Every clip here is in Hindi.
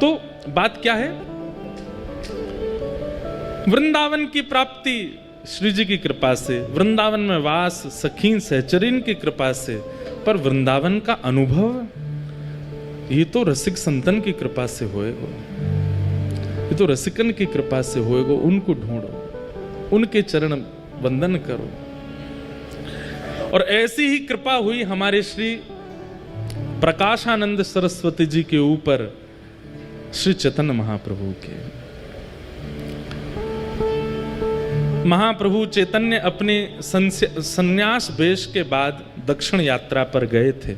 तो बात क्या है? वृंदावन की प्राप्ति श्री जी की कृपा से, वृंदावन में वास सखीन सहचरीन की कृपा से, पर वृंदावन का अनुभव ये तो रसिक संतन की कृपा से होएगा, ये तो रसिकन की कृपा से होएगा। उनको ढूंढो, उनके चरण वंदन करो। और ऐसी ही कृपा हुई हमारे श्री प्रकाशानंद सरस्वती जी के ऊपर श्री चैतन्य महाप्रभु के। महाप्रभु चैतन्य अपने संन्यास वेश के बाद दक्षिण यात्रा पर गए थे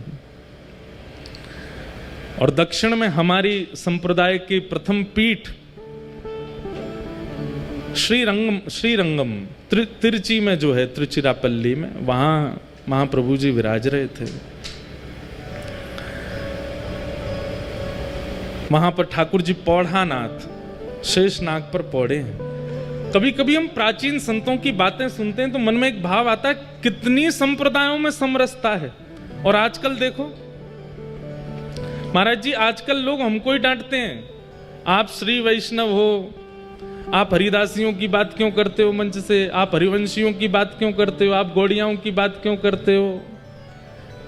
और दक्षिण में हमारी संप्रदाय की प्रथम पीठ श्रीरंगम तिरुचि में जो है, तिरुचिरापल्ली में, वहां महाप्रभु जी विराज रहे थे। वहां पर ठाकुर जी पौढ़ानाथ शेषनाग पर पौड़े हैं। कभी कभी हम प्राचीन संतों की बातें सुनते हैं तो मन में एक भाव आता है, कितनी संप्रदायों में समरसता है। और आजकल देखो महाराज जी, आजकल लोग हमको ही डांटते हैं, आप श्री वैष्णव हो, आप हरिदासियों की बात क्यों करते हो मंच से, आप हरिवंशियों की बात क्यों करते हो, आप गौड़ियाओं की बात क्यों करते हो।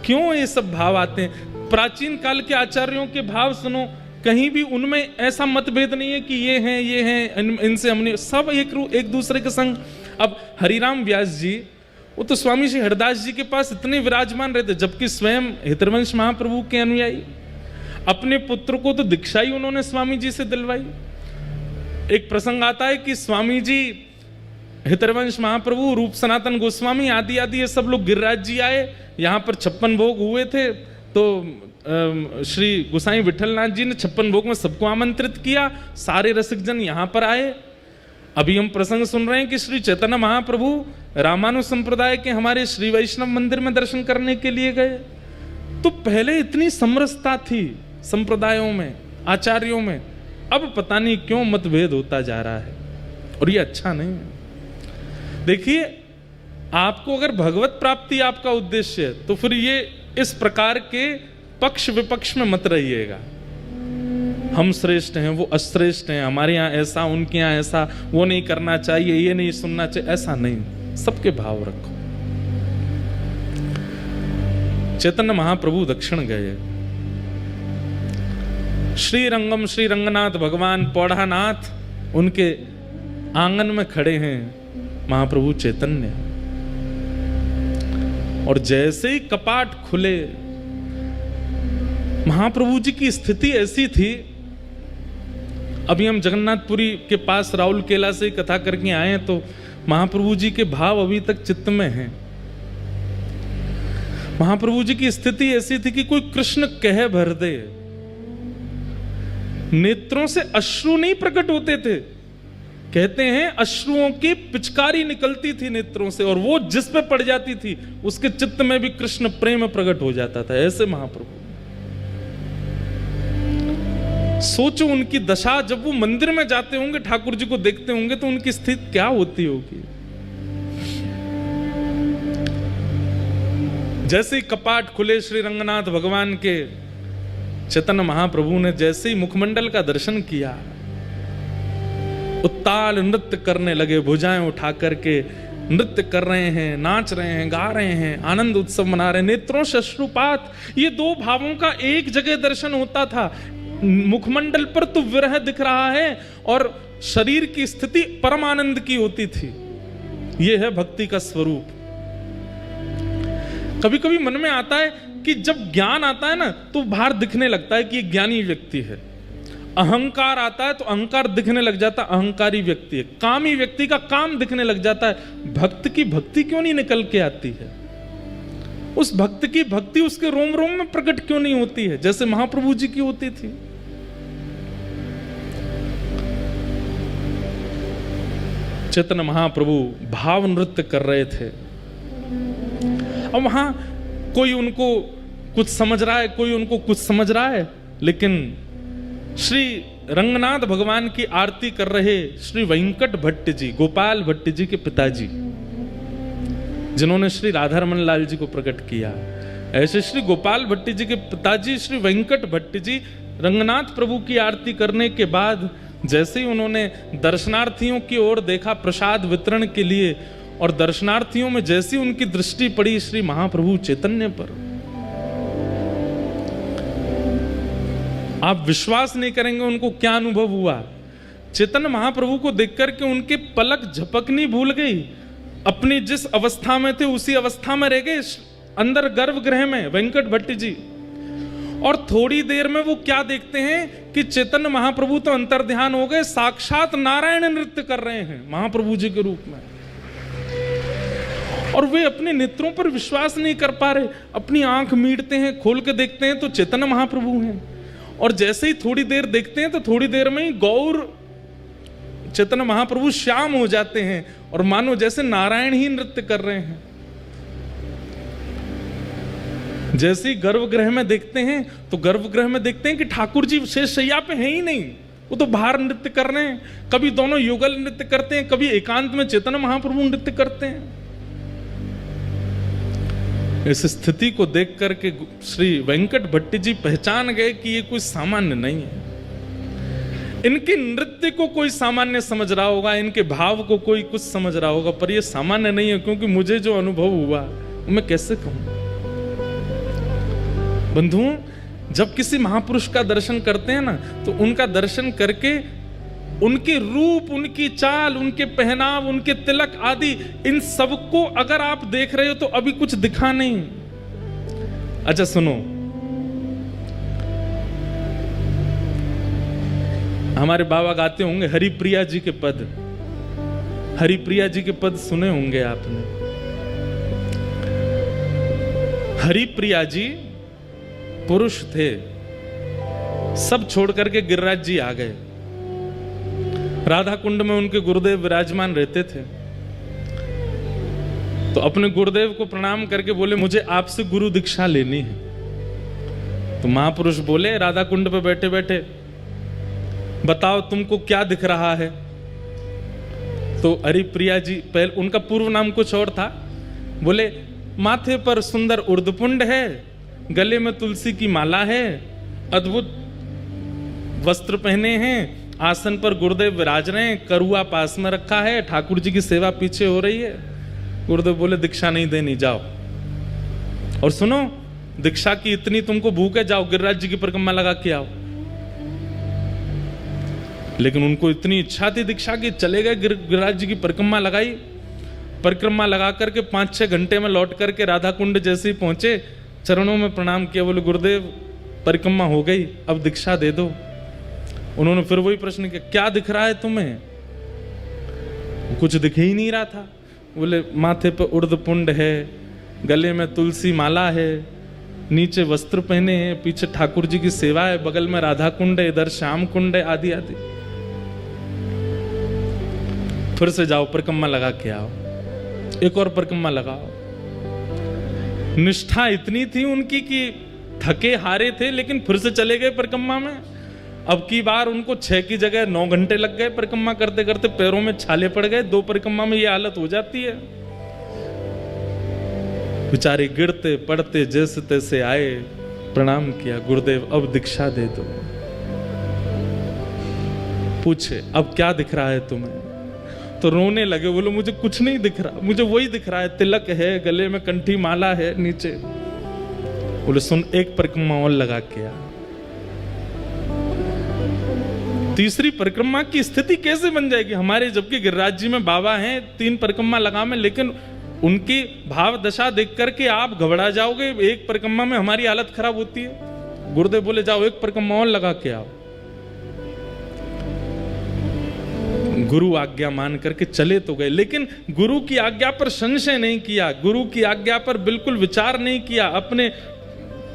क्यों ये सब भाव आते हैं? प्राचीन काल के आचार्यों के भाव सुनो, कहीं भी उनमें ऐसा मतभेद नहीं है कि ये हैं इनसे हमने सब एक दूसरे के संग। अब हरिराम व्यास जी, वो तो स्वामी श्री हरदास जी के पास इतने विराजमान रहते, जबकि स्वयं हितरवंश महाप्रभु के अनुयायी। अपने पुत्र को तो दीक्षा ही उन्होंने स्वामी जी से दिलवाई। एक प्रसंग आता है कि स्वामी जी, हितरवंश महाप्रभु, रूप सनातन गोस्वामी आदि आदि ये सब लोग गिरिराज जी आए, यहाँ पर 56 भोग हुए थे। तो श्री गोसाई विठलनाथ जी ने 56 भोग में सबको आमंत्रित किया, सारे रसिक जन यहाँ पर आए। अभी हम प्रसंग सुन रहे हैं कि श्री चैतन्य महाप्रभु रामानु संप्रदाय के हमारे श्री वैष्णव मंदिर में दर्शन करने के लिए गए। तो पहले इतनी समरसता थी संप्रदायों में, आचार्यों में, अब पता नहीं क्यों मतभेद होता जा रहा है और ये अच्छा नहीं है। देखिए, आपको अगर भगवत प्राप्ति आपका उद्देश्य है तो फिर ये इस प्रकार के पक्ष विपक्ष में मत रहिएगा। हम श्रेष्ठ हैं, वो अश्रेष्ठ हैं, हमारे यहाँ ऐसा, उनके यहाँ ऐसा, वो नहीं करना चाहिए, ये नहीं सुनना चाहिए, ऐसा नहीं। सबके भाव रखो। चैतन्य महाप्रभु दक्षिण गए, श्रीरंगम श्री रंगनाथ भगवान पौढ़ानाथ उनके आंगन में खड़े हैं महाप्रभु चैतन्य। और जैसे ही कपाट खुले, महाप्रभु जी की स्थिति ऐसी थी, अभी हम जगन्नाथपुरी के पास राउल केला से कथा करके आए हैं तो महाप्रभु जी के भाव अभी तक चित्त में हैं। महाप्रभु जी की स्थिति ऐसी थी कि कोई कृष्ण कह भर दे, नेत्रों से अश्रु नहीं प्रकट होते थे। कहते हैं अश्रुओं की पिचकारी निकलती थी नेत्रों से, और वो जिस पे पड़ जाती थी उसके चित्त में भी कृष्ण प्रेम प्रकट हो जाता था। ऐसे महाप्रभु, सोचो उनकी दशा, जब वो मंदिर में जाते होंगे, ठाकुर जी को देखते होंगे तो उनकी स्थिति क्या होती होगी। जैसे ही कपाट खुले श्री रंगनाथ भगवान के, चैतन्य महाप्रभु ने जैसे ही मुखमंडल का दर्शन किया, उत्ताल नृत्य करने लगे, भुजाएं उठा करके नृत्य कर रहे हैं, नाच रहे हैं, गा रहे हैं, आनंद उत्सव मना रहे हैं, नेत्रों से अश्रुपात। ये दो भावों का एक जगह दर्शन होता था। मुखमंडल पर तो विरह दिख रहा है और शरीर की स्थिति परम आनंद की होती थी। यह है भक्ति का स्वरूप। कभी कभी मन में आता है कि जब ज्ञान आता है ना तो बाहर दिखने लगता है कि ये ज्ञानी व्यक्ति है। अहंकार आता है तो अहंकार दिखने लग जाता है, अहंकारी व्यक्ति है। कामी व्यक्ति का काम दिखने लग जाता है। भक्त की भक्ति क्यों नहीं निकल के आती है? उस भक्त की भक्ति उसके रोम रोम में प्रकट क्यों नहीं होती है, जैसे महाप्रभु जी की होती थी? चैतन्य महाप्रभु भाव नृत्य कर रहे थे। अब वहां कोई उनको कुछ समझ रहा है, कोई उनको कुछ समझ रहा है, लेकिन श्री रंगनाथ भगवान की आरती कर रहे श्री वेंकट भट्ट जी, गोपाल भट्ट जी के पिताजी, जिन्होंने श्री राधारमण लाल जी को प्रकट किया, ऐसे श्री गोपाल भट्ट जी के पिताजी श्री वेंकट भट्ट जी रंगनाथ प्रभु की आरती करने के बाद जैसे ही उन्होंने दर्शनार्थियों की ओर देखा प्रसाद वितरण के लिए, और दर्शनार्थियों में जैसी उनकी दृष्टि पड़ी श्री महाप्रभु चैतन्य पर, आप विश्वास नहीं करेंगे उनको क्या अनुभव हुआ। चैतन्य महाप्रभु को देखकर के उनके पलक झपकनी भूल गई, अपनी जिस अवस्था में थे उसी अवस्था में रह गए, अंदर गर्भगृह में वेंकट भट्टी जी। और थोड़ी देर में वो क्या देखते हैं कि चैतन्य महाप्रभु तो अंतर्ध्यान हो गए, साक्षात नारायण नृत्य कर रहे हैं महाप्रभु जी के रूप में, और वे अपने नेत्रों पर विश्वास नहीं कर पा रहे। अपनी आंख मीटते हैं, खोल के देखते हैं तो चैतन्य महाप्रभु हैं, और जैसे ही थोड़ी देर देखते हैं तो थोड़ी देर में ही गौर चैतन्य महाप्रभु श्याम हो जाते हैं, और मानो जैसे नारायण ही नृत्य कर रहे हैं। जैसे ही गर्भगृह में देखते हैं तो गर्भगृह में देखते हैं कि ठाकुर जी शेष शैया पे हैं ही नहीं, वो तो बाहर नृत्य कर रहे हैं। कभी दोनों युगल नृत्य करते हैं, कभी एकांत में चैतन्य महाप्रभु नृत्य करते हैं। इस स्थिति को देख करके श्री वेंकट भट्टी जी पहचान गए कि ये कोई सामान्य नहीं है। इनके नृत्य को कोई सामान्य समझ रहा होगा, इनके भाव को कोई कुछ समझ रहा होगा, पर ये सामान्य नहीं है, क्योंकि मुझे जो अनुभव हुआ वो मैं कैसे कहूं। बंधुओं, जब किसी महापुरुष का दर्शन करते हैं ना, तो उनका दर्शन करके उनके रूप, उनकी चाल, उनके पहनाव, उनके तिलक आदि, इन सबको अगर आप देख रहे हो तो अभी कुछ दिखा नहीं। अच्छा सुनो, हमारे बाबा गाते होंगे हरिप्रिया जी के पद, हरिप्रिया जी के पद सुने होंगे आपने। हरिप्रिया जी पुरुष थे, सब छोड़ करके गिरिराज जी आ गए। राधा कुंड में उनके गुरुदेव विराजमान रहते थे, तो अपने गुरुदेव को प्रणाम करके बोले मुझे आपसे गुरु दीक्षा लेनी है। तो महापुरुष बोले राधा कुंड पे बैठे बैठे, बताओ तुमको क्या दिख रहा है। तो हरिप्रिया जी, पहले उनका पूर्व नाम कुछ और था, बोले माथे पर सुंदर उर्दपुंड है, गले में तुलसी की माला है, अद्भुत वस्त्र पहने हैं, आसन पर गुरुदेव विराज रहे हैं, करुआ पास में रखा है, ठाकुर जी की सेवा पीछे हो रही है। गुरुदेव बोले दीक्षा नहीं देनी, जाओ। और सुनो, दीक्षा की इतनी तुमको भूख है, जाओ गिरिराज जी की परिक्रमा लगा के आओ। लेकिन उनको इतनी इच्छा थी दीक्षा की, चले गए गिरिराज जी की परिक्रमा लगाई। परिक्रमा लगा करके 5-6 घंटे में लौट करके राधा कुंड जैसे ही पहुंचे, चरणों में प्रणाम किया, बोले गुरुदेव परिक्रमा हो गई, अब दीक्षा दे दो। उन्होंने फिर वही प्रश्न किया, क्या दिख रहा है तुम्हें? कुछ दिख ही नहीं रहा था। बोले माथे पे उर्दपुंड है, गले में तुलसी माला है, नीचे वस्त्र पहने हैं, पीछे ठाकुर जी की सेवा है, बगल में राधा कुंड है, इधर श्याम कुंड है, आदि आदि। फिर से जाओ परिक्रमा लगा के आओ, एक और परिक्रमा लगाओ। निष्ठा इतनी थी उनकी कि थके हारे थे, लेकिन फिर से चले गए परिक्रमा में। अब की बार उनको 6 की जगह 9 घंटे लग गए परिक्रमा करते करते, पैरों में छाले पड़ गए। 2 परिक्रमा में ये हालत हो जाती है। बेचारे गिरते पड़ते जैसे तैसे आए, प्रणाम किया, गुरुदेव अब दीक्षा दे दो। पूछे अब क्या दिख रहा है तुम्हें? तो रोने लगे, बोलो मुझे कुछ नहीं दिख रहा, मुझे वही दिख रहा है, तिलक है, गले में कंठी माला है नीचे। बोले सुन, एक परिक्रमा और लगा के आ। तीसरी परिक्रमा की स्थिति कैसे बन जाएगी हमारे, जबकि गिरिराज जी में बाबा हैं, 3 परिक्रमा लगा में, लेकिन उनकी भाव दशा देख करके आप घबरा जाओगे। एक परिक्रमा में हमारी हालत खराब होती है। गुरुदेव बोले जाओ एक परिक्रमा और लगा के आओ। गुरु आज्ञा मान करके चले तो गए, लेकिन गुरु की आज्ञा पर संशय नहीं किया, गुरु की आज्ञा पर बिल्कुल विचार नहीं किया, अपने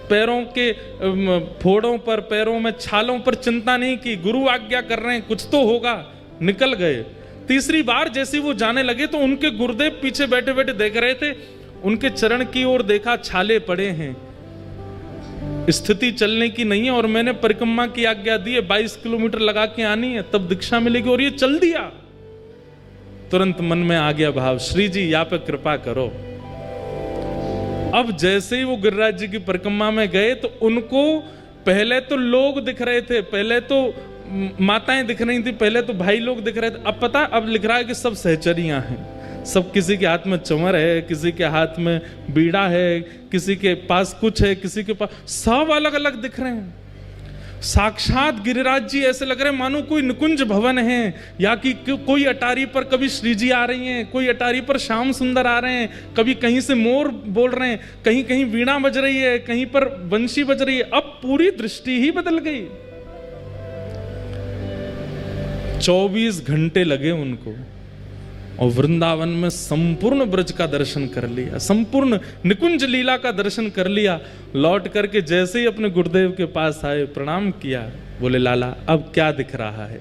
पैरों के फोड़ों पर, पैरों में छालों पर चिंता नहीं की। गुरु आज्ञा कर रहे हैं, कुछ तो होगा, निकल गए। तीसरी बार जैसे वो जाने लगे तो उनके गुरुदेव पीछे बैठे बैठे देख रहे थे, उनके चरण की ओर देखा, छाले पड़े हैं, स्थिति चलने की नहीं है, और मैंने परिक्रमा की आज्ञा दी है, 22 किलोमीटर लगा के आनी है, तब दीक्षा मिलेगी, और ये चल दिया। तुरंत मन में आ गया भाव, श्री जी यहाँ पे कृपा करो। अब जैसे ही वो गिरिराज जी की परिक्रमा में गए तो उनको पहले तो लोग दिख रहे थे, पहले तो माताएं दिख रही थी, पहले तो भाई लोग दिख रहे थे। अब पता, अब लिख रहा है कि सब सहचरियां हैं, सब किसी के हाथ में चंवर है, किसी के हाथ में बीड़ा है, किसी के पास कुछ है, किसी के पास, सब अलग अलग दिख रहे हैं। साक्षात गिरिराज जी ऐसे लग रहे हैं मानो कोई निकुंज भवन है, या कि कोई अटारी पर कभी श्री जी आ रही हैं, कोई अटारी पर श्याम सुंदर आ रहे हैं, कभी कहीं से मोर बोल रहे हैं, कहीं कहीं वीणा बज रही है, कहीं पर बंशी बज रही है। अब पूरी दृष्टि ही बदल गई। 24 घंटे लगे उनको और वृंदावन में संपूर्ण ब्रज का दर्शन कर लिया, संपूर्ण निकुंज लीला का दर्शन कर लिया। लौट करके जैसे ही अपने गुरुदेव के पास आए, प्रणाम किया, बोले लाला अब क्या दिख रहा है?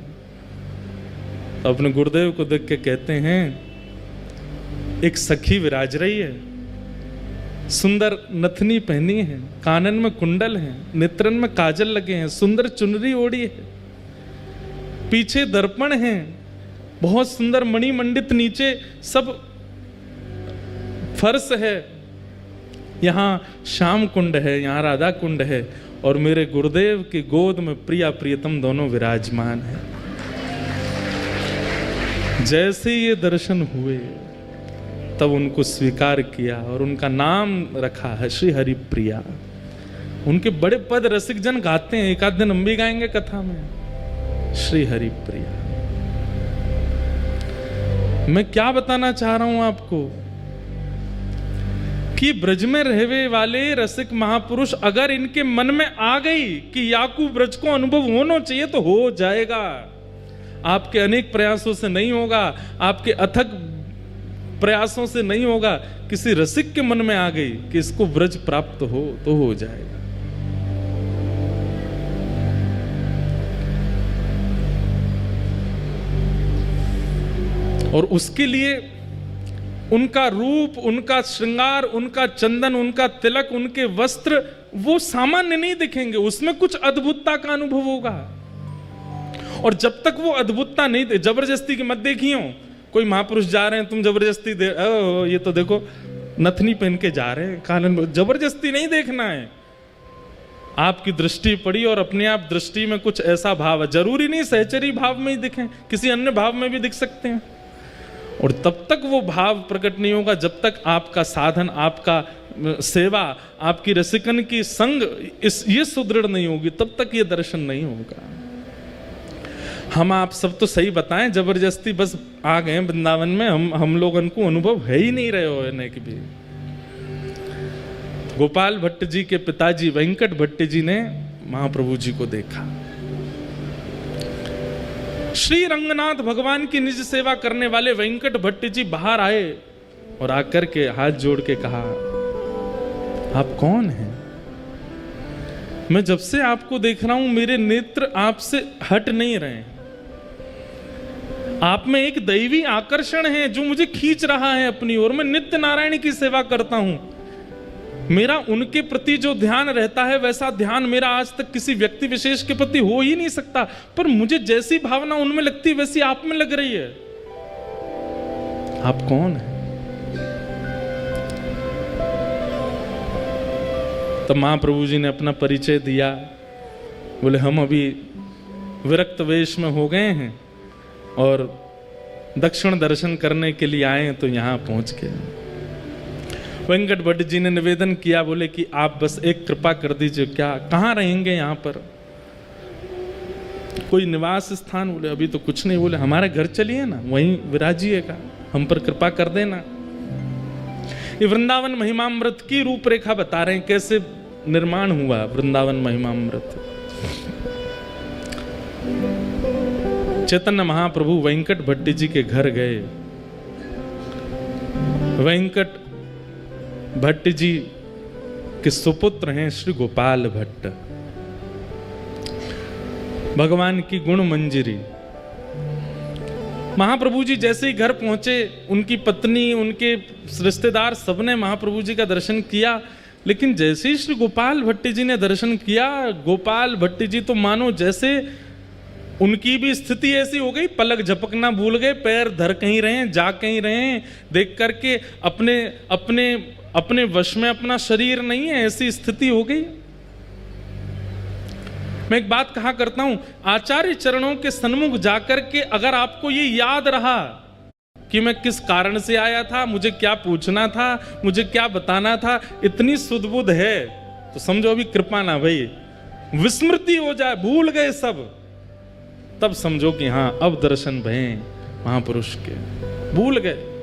तो अपने गुरुदेव को देख के कहते हैं, एक सखी विराज रही है, सुंदर नथनी पहनी है, कानन में कुंडल है, नेत्रन में काजल लगे हैं, सुंदर चुनरी ओढ़ी है, पीछे दर्पण है, बहुत सुंदर मणि मंडित नीचे सब फर्श है, यहां श्याम कुंड है, यहां राधा कुंड है, और मेरे गुरुदेव की गोद में प्रिया प्रियतम दोनों विराजमान है। जैसे ये दर्शन हुए तब उनको स्वीकार किया और उनका नाम रखा है श्री हरि प्रिया। उनके बड़े पद रसिक जन गाते हैं, एक आध दिन हम भी गाएंगे कथा में, श्री हरि प्रिया। मैं क्या बताना चाह रहा हूं आपको कि ब्रज में रहने वाले रसिक महापुरुष अगर इनके मन में आ गई कि याकू ब्रज को अनुभव होना चाहिए तो हो जाएगा। आपके अनेक प्रयासों से नहीं होगा, आपके अथक प्रयासों से नहीं होगा, किसी रसिक के मन में आ गई कि इसको ब्रज प्राप्त हो तो हो जाएगा। और उसके लिए उनका रूप, उनका श्रृंगार, उनका चंदन, उनका तिलक, उनके वस्त्र वो सामान्य नहीं दिखेंगे, उसमें कुछ अद्भुतता का अनुभव होगा। और जब तक वो अद्भुतता नहीं दे, जबरदस्ती की मत देखियो, कोई महापुरुष जा रहे हैं तुम जबरदस्ती दे, ये तो देखो नथनी पहन के जा रहे हैं, कानन, जबरदस्ती नहीं देखना है। आपकी दृष्टि पड़ी और अपने आप दृष्टि में कुछ ऐसा भाव है, जरूरी नहीं सहचरी भाव में ही दिखें, किसी अन्य भाव में भी दिख सकते हैं। और तब तक वो भाव प्रकट नहीं होगा जब तक आपका साधन, आपका सेवा, आपकी रसिकन की संग ये सुदृढ़ नहीं होगी, तब तक ये दर्शन नहीं होगा। हम आप सब तो सही बताएं, जबरदस्ती बस आ गए वृंदावन में, हम लोगों को अनुभव है ही नहीं रहे होने की भी। गोपाल भट्ट जी के पिताजी वेंकट भट्ट जी ने महाप्रभु जी को देखा। श्री रंगनाथ भगवान की निज सेवा करने वाले वेंकट भट्ट जी बाहर आए और आकर के हाथ जोड़ के कहा, आप कौन हैं? मैं जब से आपको देख रहा हूं मेरे नेत्र आपसे हट नहीं रहे। आप में एक दैवी आकर्षण है जो मुझे खींच रहा है अपनी ओर। मैं नित्य नारायण की सेवा करता हूं, मेरा उनके प्रति जो ध्यान रहता है वैसा ध्यान मेरा आज तक किसी व्यक्ति विशेष के प्रति हो ही नहीं सकता, पर मुझे जैसी भावना उनमें लगती है वैसी आप में लग रही है। आप कौन है? तो महाप्रभु जी ने अपना परिचय दिया। बोले हम अभी विरक्त वेश में हो गए हैं और दक्षिण दर्शन करने के लिए आए हैं, तो यहां पहुंच गए। वेंकट भट्ट जी ने निवेदन किया, बोले कि आप बस एक कृपा कर दीजिए, क्या कहाँ रहेंगे यहाँ पर? कोई निवास स्थान? बोले अभी तो कुछ नहीं। बोले हमारे घर चलिए ना, वहीं विराजिएगा, हम पर कृपा कर देना। ये वृंदावन महिमामृत की रूपरेखा बता रहे हैं, कैसे निर्माण हुआ वृंदावन महिमामृत। चैतन्य महाप्रभु वेंकट भट्ट जी के घर गए। वेंकट भट्ट जी के सुपुत्र हैं श्री गोपाल भट्ट। भगवान की गुण मंजरी। महाप्रभु जी जैसे ही घर पहुंचे, उनकी पत्नी, उनके रिश्तेदार सबने महाप्रभु जी का दर्शन किया। लेकिन जैसे ही श्री गोपाल भट्ट जी ने दर्शन किया, गोपाल भट्ट जी तो मानो जैसे उनकी भी स्थिति ऐसी हो गई, पलक झपकना भूल गए, पैर धर कहीं रहे, जा कहीं रहे, देख करके अपने वश में अपना शरीर नहीं है, ऐसी स्थिति हो गई। मैं एक बात कहा करता हूं, आचार्य चरणों के सन्मुख जाकर के अगर आपको ये याद रहा कि मैं किस कारण से आया था, मुझे क्या पूछना था, मुझे क्या बताना था, इतनी सुध-बुध है तो समझो अभी कृपा ना भाई। विस्मृति हो जाए, भूल गए सब, तब समझो कि हां अब दर्शन भये महापुरुष के। भूल गए,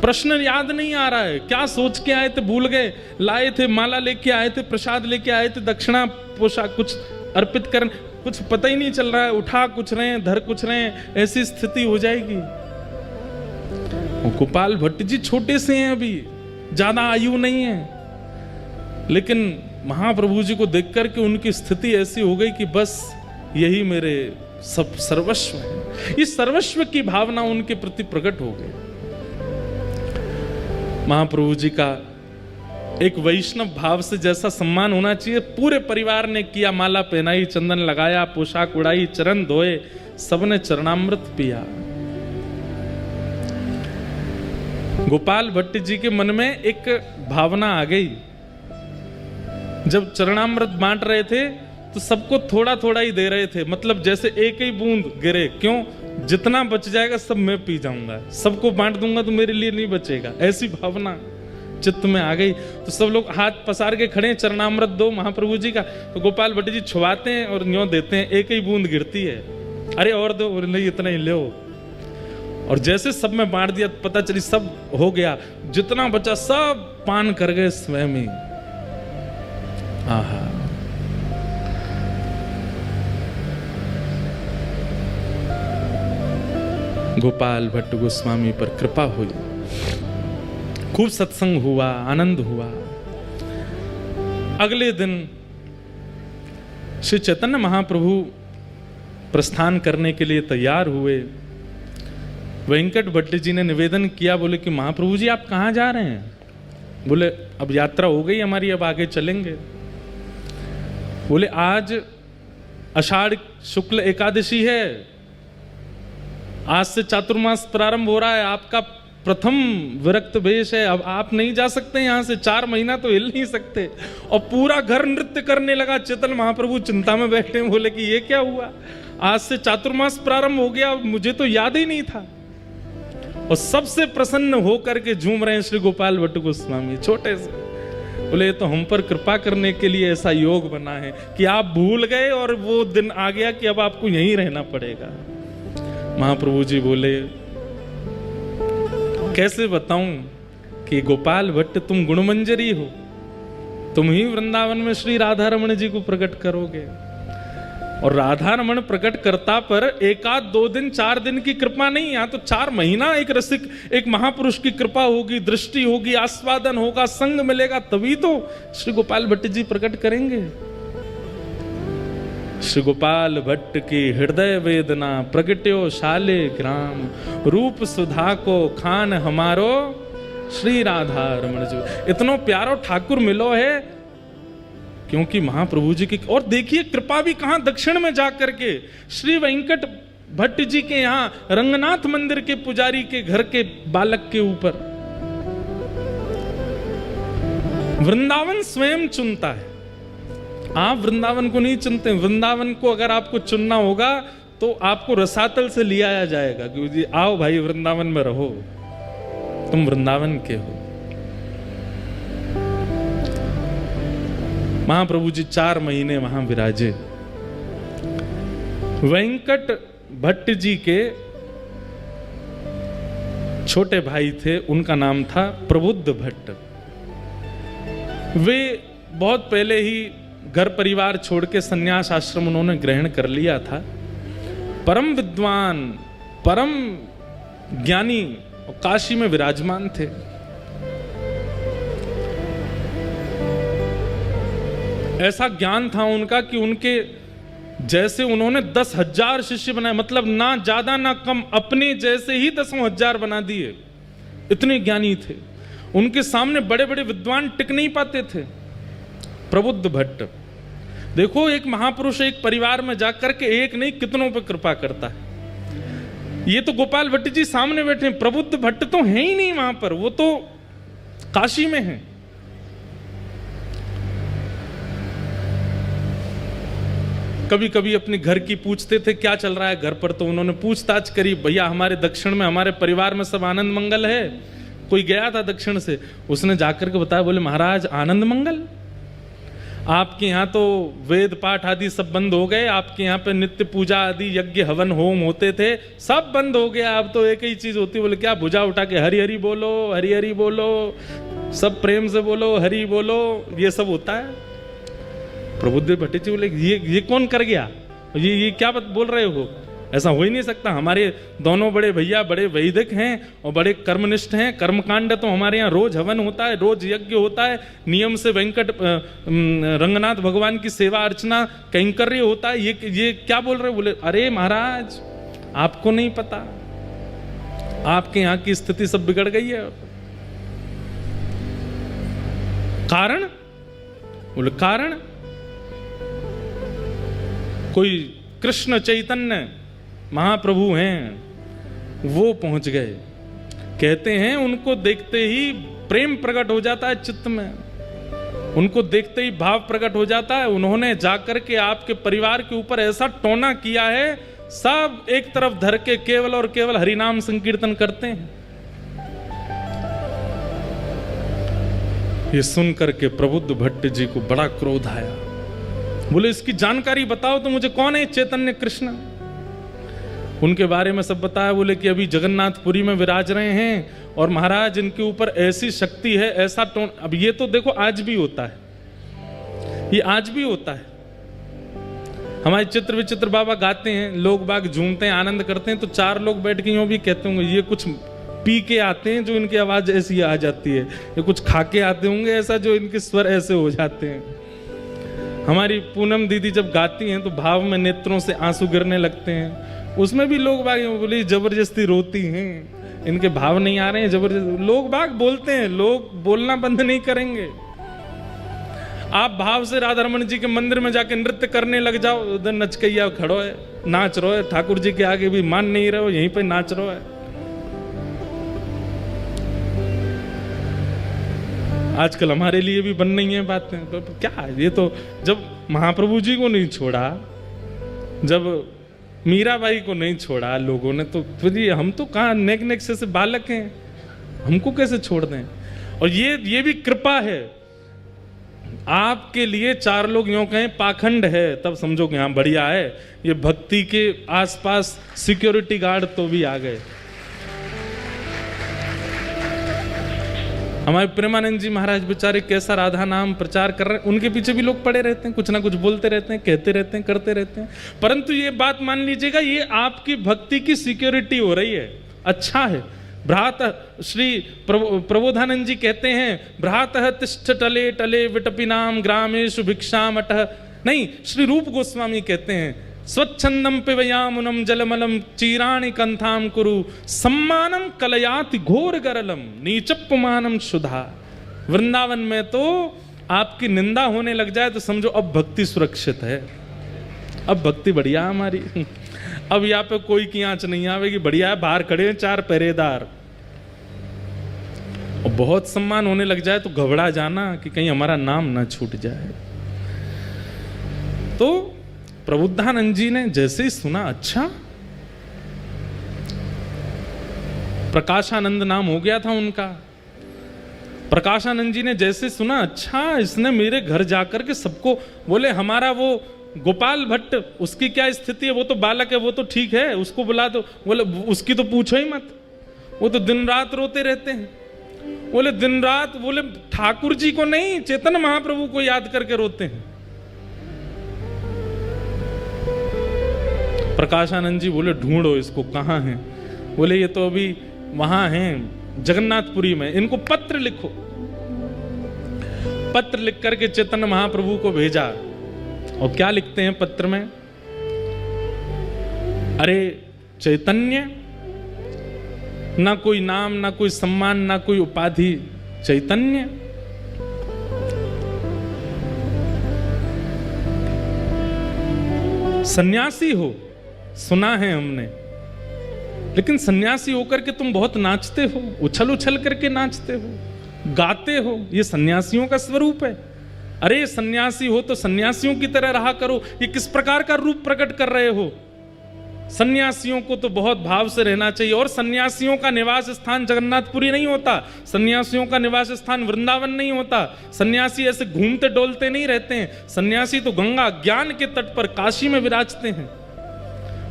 प्रश्न याद नहीं आ रहा है, क्या सोच के आए थे भूल गए, लाए थे माला लेके आए थे, प्रसाद लेके आए थे, दक्षिणा पोशाक कुछ अर्पित करने, कुछ पता ही नहीं चल रहा है, उठा कुछ रहे हैं, धर कुछ रहे हैं, ऐसी स्थिति हो जाएगी। गोपाल भट्ट जी छोटे से हैं, अभी ज्यादा आयु नहीं है, लेकिन महाप्रभु जी को देख करके उनकी स्थिति ऐसी हो गई कि बस यही मेरे सब सर्वस्व है। इस सर्वस्व की भावना उनके प्रति प्रकट हो गई। महाप्रभु जी का एक वैष्णव भाव से जैसा सम्मान होना चाहिए, पूरे परिवार ने किया, माला पहनाई, चंदन लगाया, पोशाक उड़ाई, चरण धोए, सबने चरणामृत पिया। गोपाल भट्ट जी के मन में एक भावना आ गई, जब चरणामृत बांट रहे थे तो सबको थोड़ा थोड़ा ही दे रहे थे, मतलब जैसे एक ही बूंद गिरे, क्यों, जितना बच जाएगा सब मैं पी जाऊंगा, सबको बांट दूंगा तो मेरे लिए नहीं बचेगा, ऐसी भावना चित्त में आ गई। तो सब लोग हाथ पसार के खड़े, चरणामृत दो महाप्रभु जी का। तो गोपाल भट्ट जी छुआते हैं और न्यों देते हैं, एक ही बूंद गिरती है, अरे और दो, और नहीं इतना ही लो। और जैसे सब में बांट दिया, पता चली सब हो गया, जितना बचा सब पान कर गए स्वयं ही। आहा, गोपाल भट्ट गोस्वामी पर कृपा हुई, खूब सत्संग हुआ, आनंद हुआ। अगले दिन श्री चैतन्य महाप्रभु प्रस्थान करने के लिए तैयार हुए। वेंकट भट्ट जी ने निवेदन किया, बोले कि महाप्रभु जी आप कहाँ जा रहे हैं? बोले अब यात्रा हो गई हमारी, अब आगे चलेंगे। बोले आज आषाढ़ शुक्ल एकादशी है, आज से चातुर्मास प्रारंभ हो रहा है, आपका प्रथम विरक्त वेश है, अब आप नहीं जा सकते यहाँ से, 4 महीना तो हिल नहीं सकते। और पूरा घर नृत्य करने लगा। चैतन्य महाप्रभु चिंता में बैठे, बोले कि ये क्या हुआ, आज से चातुर्मास प्रारंभ हो गया, मुझे तो याद ही नहीं था। और सबसे प्रसन्न होकर के झूम रहे हैं श्री गोपाल भट्ट गोस्वामी, छोटे से। बोले तो हम पर कृपा करने के लिए ऐसा योग बना है कि आप भूल गए और वो दिन आ गया कि अब आपको यहीं रहना पड़ेगा। महाप्रभु जी बोले कैसे बताऊं कि गोपाल भट्ट तुम गुणमंजरी हो, तुम ही वृंदावन में श्री राधा रमण जी को प्रकट करोगे। और राधा रमण प्रकट करता पर 1 आध 2 दिन 4 दिन की कृपा नहीं, यहाँ तो 4 महीना एक रसिक, एक महापुरुष की कृपा होगी, दृष्टि होगी, आस्वादन होगा, संग मिलेगा, तभी तो श्री गोपाल भट्ट जी प्रकट करेंगे। श्री गोपाल भट्ट की हृदय वेदना प्रगट्यो शाले ग्राम, रूप सुधा को खान हमारो श्री राधा रमण जी। इतनो प्यारो ठाकुर मिलो है, क्योंकि महाप्रभु जी की। और देखिए कृपा भी कहां, दक्षिण में जाकर के श्री वेंकट भट्ट जी के यहां रंगनाथ मंदिर के पुजारी के घर के बालक के ऊपर। वृंदावन स्वयं चुनता है, आप वृंदावन को नहीं चुनते। वृंदावन को अगर आपको चुनना होगा तो आपको रसातल से ले आया जाएगा कि आओ भाई वृंदावन में रहो, तुम वृंदावन के हो। महाप्रभु जी 4 महीने वहां विराजे। वेंकट भट्ट जी के छोटे भाई थे, उनका नाम था प्रबुद्ध भट्ट। वे बहुत पहले ही घर परिवार छोड़ के संन्यास आश्रम उन्होंने ग्रहण कर लिया था। परम विद्वान, परम ज्ञानी और काशी में विराजमान थे। ऐसा ज्ञान था उनका कि उनके जैसे उन्होंने 10,000 शिष्य बनाए, मतलब ना ज्यादा ना कम, अपने जैसे ही 10,000 बना दिए, इतने ज्ञानी थे। उनके सामने बड़े बड़े विद्वान टिक नहीं पाते थे। प्रबुद्ध भट्ट देखो, एक महापुरुष एक परिवार में जाकर के एक नहीं कितनों पर कृपा करता है। ये तो गोपाल भट्ट जी सामने बैठे हैं, प्रबुद्ध भट्ट तो है ही नहीं वहां पर, वो तो काशी में है। कभी कभी अपने घर की पूछते थे क्या चल रहा है घर पर, तो उन्होंने पूछताछ करी, भैया हमारे दक्षिण में हमारे परिवार में सब आनंद मंगल है। कोई गया था दक्षिण से, उसने जाकर के बताया, बोले महाराज आनंद मंगल, आपके यहाँ तो वेद पाठ आदि सब बंद हो गए, आपके यहाँ पे नित्य पूजा आदि यज्ञ हवन होम होते थे सब बंद हो गया, अब तो एक ही चीज होती है। बोले क्या? भुजा उठा के हरि हरि बोलो, हरि हरि बोलो, सब प्रेम से बोलो, हरि बोलो, ये सब होता है। प्रबुद्ध भट्ट जी बोले ये कौन कर गया, ये क्या बोल रहे हो, ऐसा हो ही नहीं सकता। हमारे दोनों बड़े भैया बड़े वैदिक हैं और बड़े कर्मनिष्ठ हैं, कर्मकांड तो हमारे यहाँ रोज हवन होता है, रोज यज्ञ होता है, नियम से वेंकट रंगनाथ भगवान की सेवा अर्चना कैंकर्य होता है, ये क्या बोल रहे हो? बोले अरे महाराज आपको नहीं पता, आपके यहाँ की स्थिति सब बिगड़ गई है। कारण? बोले कारण कोई कृष्ण चैतन्य महाप्रभु हैं, वो पहुंच गए। कहते हैं उनको देखते ही प्रेम प्रकट हो जाता है चित्त में, उनको देखते ही भाव प्रकट हो जाता है। उन्होंने जाकर के आपके परिवार के ऊपर ऐसा टोना किया है, सब एक तरफ धर के केवल और केवल हरिनाम संकीर्तन करते हैं। ये सुनकर के प्रबुद्ध भट्ट जी को बड़ा क्रोध आया। बोले इसकी जानकारी बताओ तो मुझे, कौन है चैतन्य कृष्ण? उनके बारे में सब बताया। बोले कि अभी जगन्नाथपुरी में विराज रहे हैं और महाराज इनके ऊपर ऐसी शक्ति है, ऐसा टोन। अब ये तो देखो आज भी होता है, ये आज भी होता है। हमारे चित्र विचित्र बाबा गाते हैं, लोग बाग झूमते हैं, आनंद करते हैं, तो चार लोग बैठ के यूं भी कहते होंगे ये कुछ पी के आते हैं जो इनकी आवाज ऐसी आ जाती है, ये कुछ खा के आते होंगे ऐसा जो इनके स्वर ऐसे हो जाते हैं। हमारी पूनम दीदी जब गाती हैं तो भाव में नेत्रों से आंसू गिरने लगते हैं, उसमें भी लोग बाग बोले जबरदस्ती रोती हैं, इनके भाव नहीं आ रहे हैं, जबरदस्ती। लोग बाग बोलते हैं, लोग बोलना बंद नहीं करेंगे। आप भाव से राधा रमन जी के मंदिर में जाके नृत्य करने लग जाओ, उधर नचकैया खड़ो है, नाच रहो है, ठाकुर जी के आगे भी मान नहीं रहे हो, यहीं पे नाच रहो है। आजकल हमारे लिए भी बन नहीं है बातें, तो क्या ये तो जब महाप्रभु जी को नहीं छोड़ा, जब मीराबाई को नहीं छोड़ा लोगों ने, तो फिर ये हम तो कहाँ नेक से बालक हैं, हमको कैसे छोड़ दें? और ये भी कृपा है आपके लिए। चार लोग यूं कहें पाखंड है तब समझो कि हाँ बढ़िया है, ये भक्ति के आसपास सिक्योरिटी गार्ड तो भी आ गए। हमारे प्रेमानंद जी महाराज बेचारे कैसा राधा नाम प्रचार कर रहे हैं, उनके पीछे भी लोग पड़े रहते हैं, कुछ ना कुछ बोलते रहते हैं, कहते रहते हैं, करते रहते हैं। परंतु ये बात मान लीजिएगा, ये आपकी भक्ति की सिक्योरिटी हो रही है, अच्छा है। भ्रात श्री प्रबोधानंद जी कहते हैं, भ्रातः तिष्ठ टले टले विटपिनाम ग्रामेषु भिक्षाम अटः। नहीं, श्री रूप गोस्वामी कहते हैं, स्वच्छंदम पिबयामुनम जलमलम चीराणि कंथाम कुरु सम्मानम कलयाति घोर गरलम नीचप्पमानम शुद्धा। वृंदावन में तो आपकी निंदा होने लग जाए तो समझो अब भक्ति सुरक्षित है, अब भक्ति बढ़िया हमारी, अब यहाँ पे कोई की आंच नहीं आवेगी, बढ़िया है। बाहर खड़े हैं चार पहरेदार, और बहुत सम्मान होने लग जाए तो घबरा जाना कि कहीं हमारा नाम ना छूट जाए। तो प्रबुद्धानंद जी ने जैसे ही सुना, अच्छा प्रकाशानंद नाम हो गया था उनका, प्रकाशानंद जी ने जैसे सुना, अच्छा इसने मेरे घर जाकर के सबको, बोले हमारा वो गोपाल भट्ट उसकी क्या स्थिति है, वो तो बालक है, वो तो ठीक है, उसको बुला दो। बोले उसकी तो पूछो ही मत, वो तो दिन रात रोते रहते हैं। बोले दिन रात, बोले ठाकुर जी को नहीं, चैतन्य महाप्रभु को याद करके रोते हैं। प्रकाशानंद जी बोले ढूंढो इसको, कहाँ है? बोले ये तो अभी वहां हैं जगन्नाथपुरी में, इनको पत्र लिखो। पत्र लिख करके चैतन्य महाप्रभु को भेजा, और क्या लिखते हैं पत्र में? अरे चैतन्य, ना कोई नाम, ना कोई सम्मान, ना कोई उपाधि, चैतन्य। सन्यासी हो, सुना है हमने, लेकिन सन्यासी होकर के तुम बहुत नाचते हो, उछल उछल करके नाचते हो, गाते हो, ये सन्यासियों का स्वरूप है। अरे सन्यासी हो तो सन्यासियों की तरह रहा करो। ये किस प्रकार का रूप प्रकट कर रहे हो? सन्यासियों को तो बहुत भाव से रहना चाहिए। और सन्यासियों का निवास स्थान जगन्नाथपुरी नहीं होता, सन्यासियों का निवास स्थान वृंदावन नहीं होता। सन्यासी ऐसे घूमते डोलते नहीं रहते हैं। सन्यासी तो गंगा ज्ञान के तट पर काशी में विराजते हैं,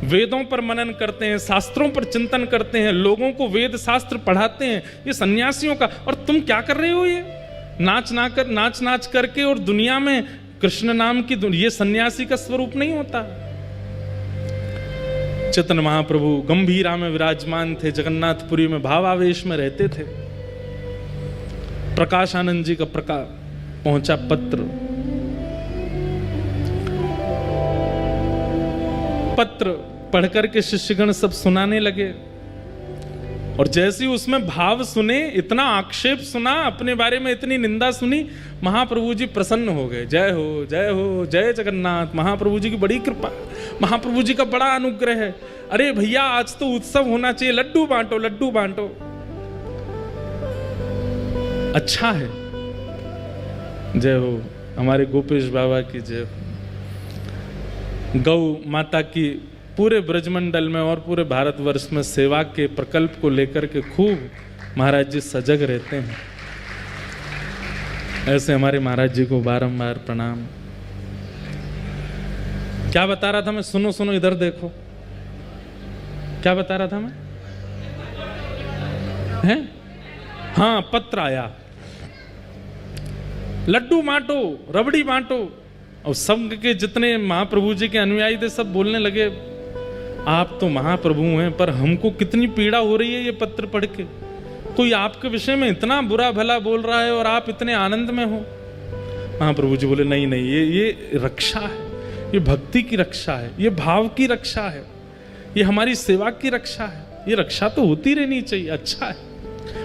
वेदों पर मनन करते हैं, शास्त्रों पर चिंतन करते हैं, लोगों को वेद शास्त्र पढ़ाते हैं। ये सन्यासियों का। और तुम क्या कर रहे हो? ये नाच नाच करके और दुनिया में कृष्ण नाम की, ये सन्यासी का स्वरूप नहीं होता। चैतन्य महाप्रभु गंभीरा में विराजमान थे, जगन्नाथपुरी में भावावेश में रहते थे। प्रकाशानंद जी का पहुंचा पत्र पढ़कर के शिष्यगण सब सुनाने लगे। और जैसे ही उसमें भाव सुने, इतना आक्षेप सुना, अपने बारे में इतनी निंदा सुनी, महाप्रभु जी प्रसन्न हो गए। जय हो जय हो जय जगन्नाथ। महाप्रभु जी की बड़ी कृपा, महाप्रभु जी का बड़ा अनुग्रह है। अरे भैया आज तो उत्सव होना चाहिए, लड्डू बांटो लड्डू बांटो। अच्छा है। जय हो हमारे गोपेश बाबा की जय हो। गौ माता की पूरे ब्रजमंडल में और पूरे भारतवर्ष में सेवा के प्रकल्प को लेकर के खूब महाराज जी सजग रहते हैं। ऐसे हमारे महाराज जी को बारंबार प्रणाम। क्या बता रहा था मैं? सुनो सुनो, इधर देखो। क्या बता रहा था मैं? हैं? हाँ, पत्र आया, लड्डू बांटो, रबड़ी बांटो। और संघ के जितने महाप्रभु जी के अनुयायी थे सब बोलने लगे, आप तो महाप्रभु हैं, पर हमको कितनी पीड़ा हो रही है ये पत्र पढ़ के। कोई आपके विषय में इतना बुरा भला बोल रहा है और आप इतने आनंद में हो। महाप्रभु जी बोले, नहीं नहीं, ये रक्षा है, ये भक्ति की रक्षा है, ये भाव की रक्षा है, ये हमारी सेवा की रक्षा है। ये रक्षा तो होती रहनी चाहिए। अच्छा है।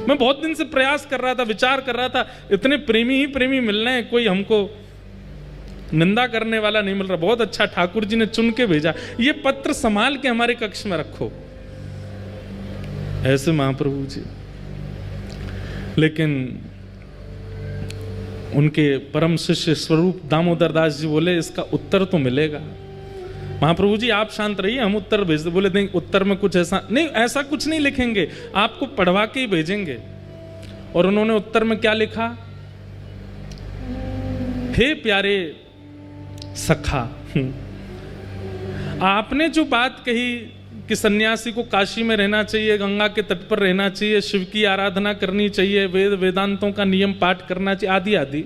मैं बहुत दिन से प्रयास कर रहा था, विचार कर रहा था, इतने प्रेमी ही प्रेमी मिल रहे हैं, कोई हमको निंदा करने वाला नहीं मिल रहा। बहुत अच्छा, ठाकुर जी ने चुन के भेजा। ये पत्र संभाल के हमारे कक्ष में रखो। ऐसे महाप्रभु जी। लेकिन उनके परम शिष्य स्वरूप दामोदर दास जी बोले, इसका उत्तर तो मिलेगा। महाप्रभु जी आप शांत रहिए, हम उत्तर भेज दे। बोले नहीं, उत्तर में कुछ ऐसा नहीं, ऐसा कुछ नहीं लिखेंगे, आपको पढ़वा के ही भेजेंगे। और उन्होंने उत्तर में क्या लिखा? हे प्यारे सखा, आपने जो बात कही कि सन्यासी को काशी में रहना चाहिए, गंगा के तट पर रहना चाहिए, शिव की आराधना करनी चाहिए, वेद वेदांतों का नियम पाठ करना चाहिए, आदि आदि।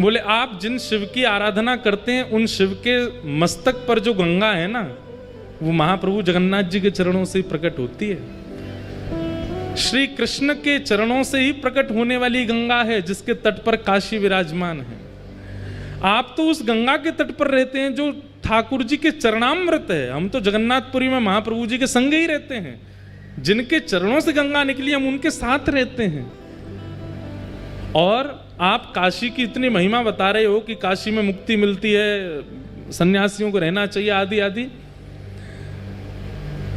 बोले आप जिन शिव की आराधना करते हैं, उन शिव के मस्तक पर जो गंगा है ना, वो महाप्रभु जगन्नाथ जी के चरणों से ही प्रकट होती है। श्री कृष्ण के चरणों से ही प्रकट होने वाली गंगा है, जिसके तट पर काशी विराजमान है। आप तो उस गंगा के तट पर रहते हैं जो ठाकुर जी के चरणामृत है। हम तो जगन्नाथपुरी में महाप्रभु जी के संग ही रहते हैं। जिनके चरणों से गंगा निकली, हम उनके साथ रहते हैं। और आप काशी की इतनी महिमा बता रहे हो कि काशी में मुक्ति मिलती है, सन्यासियों को रहना चाहिए, आदि आदि।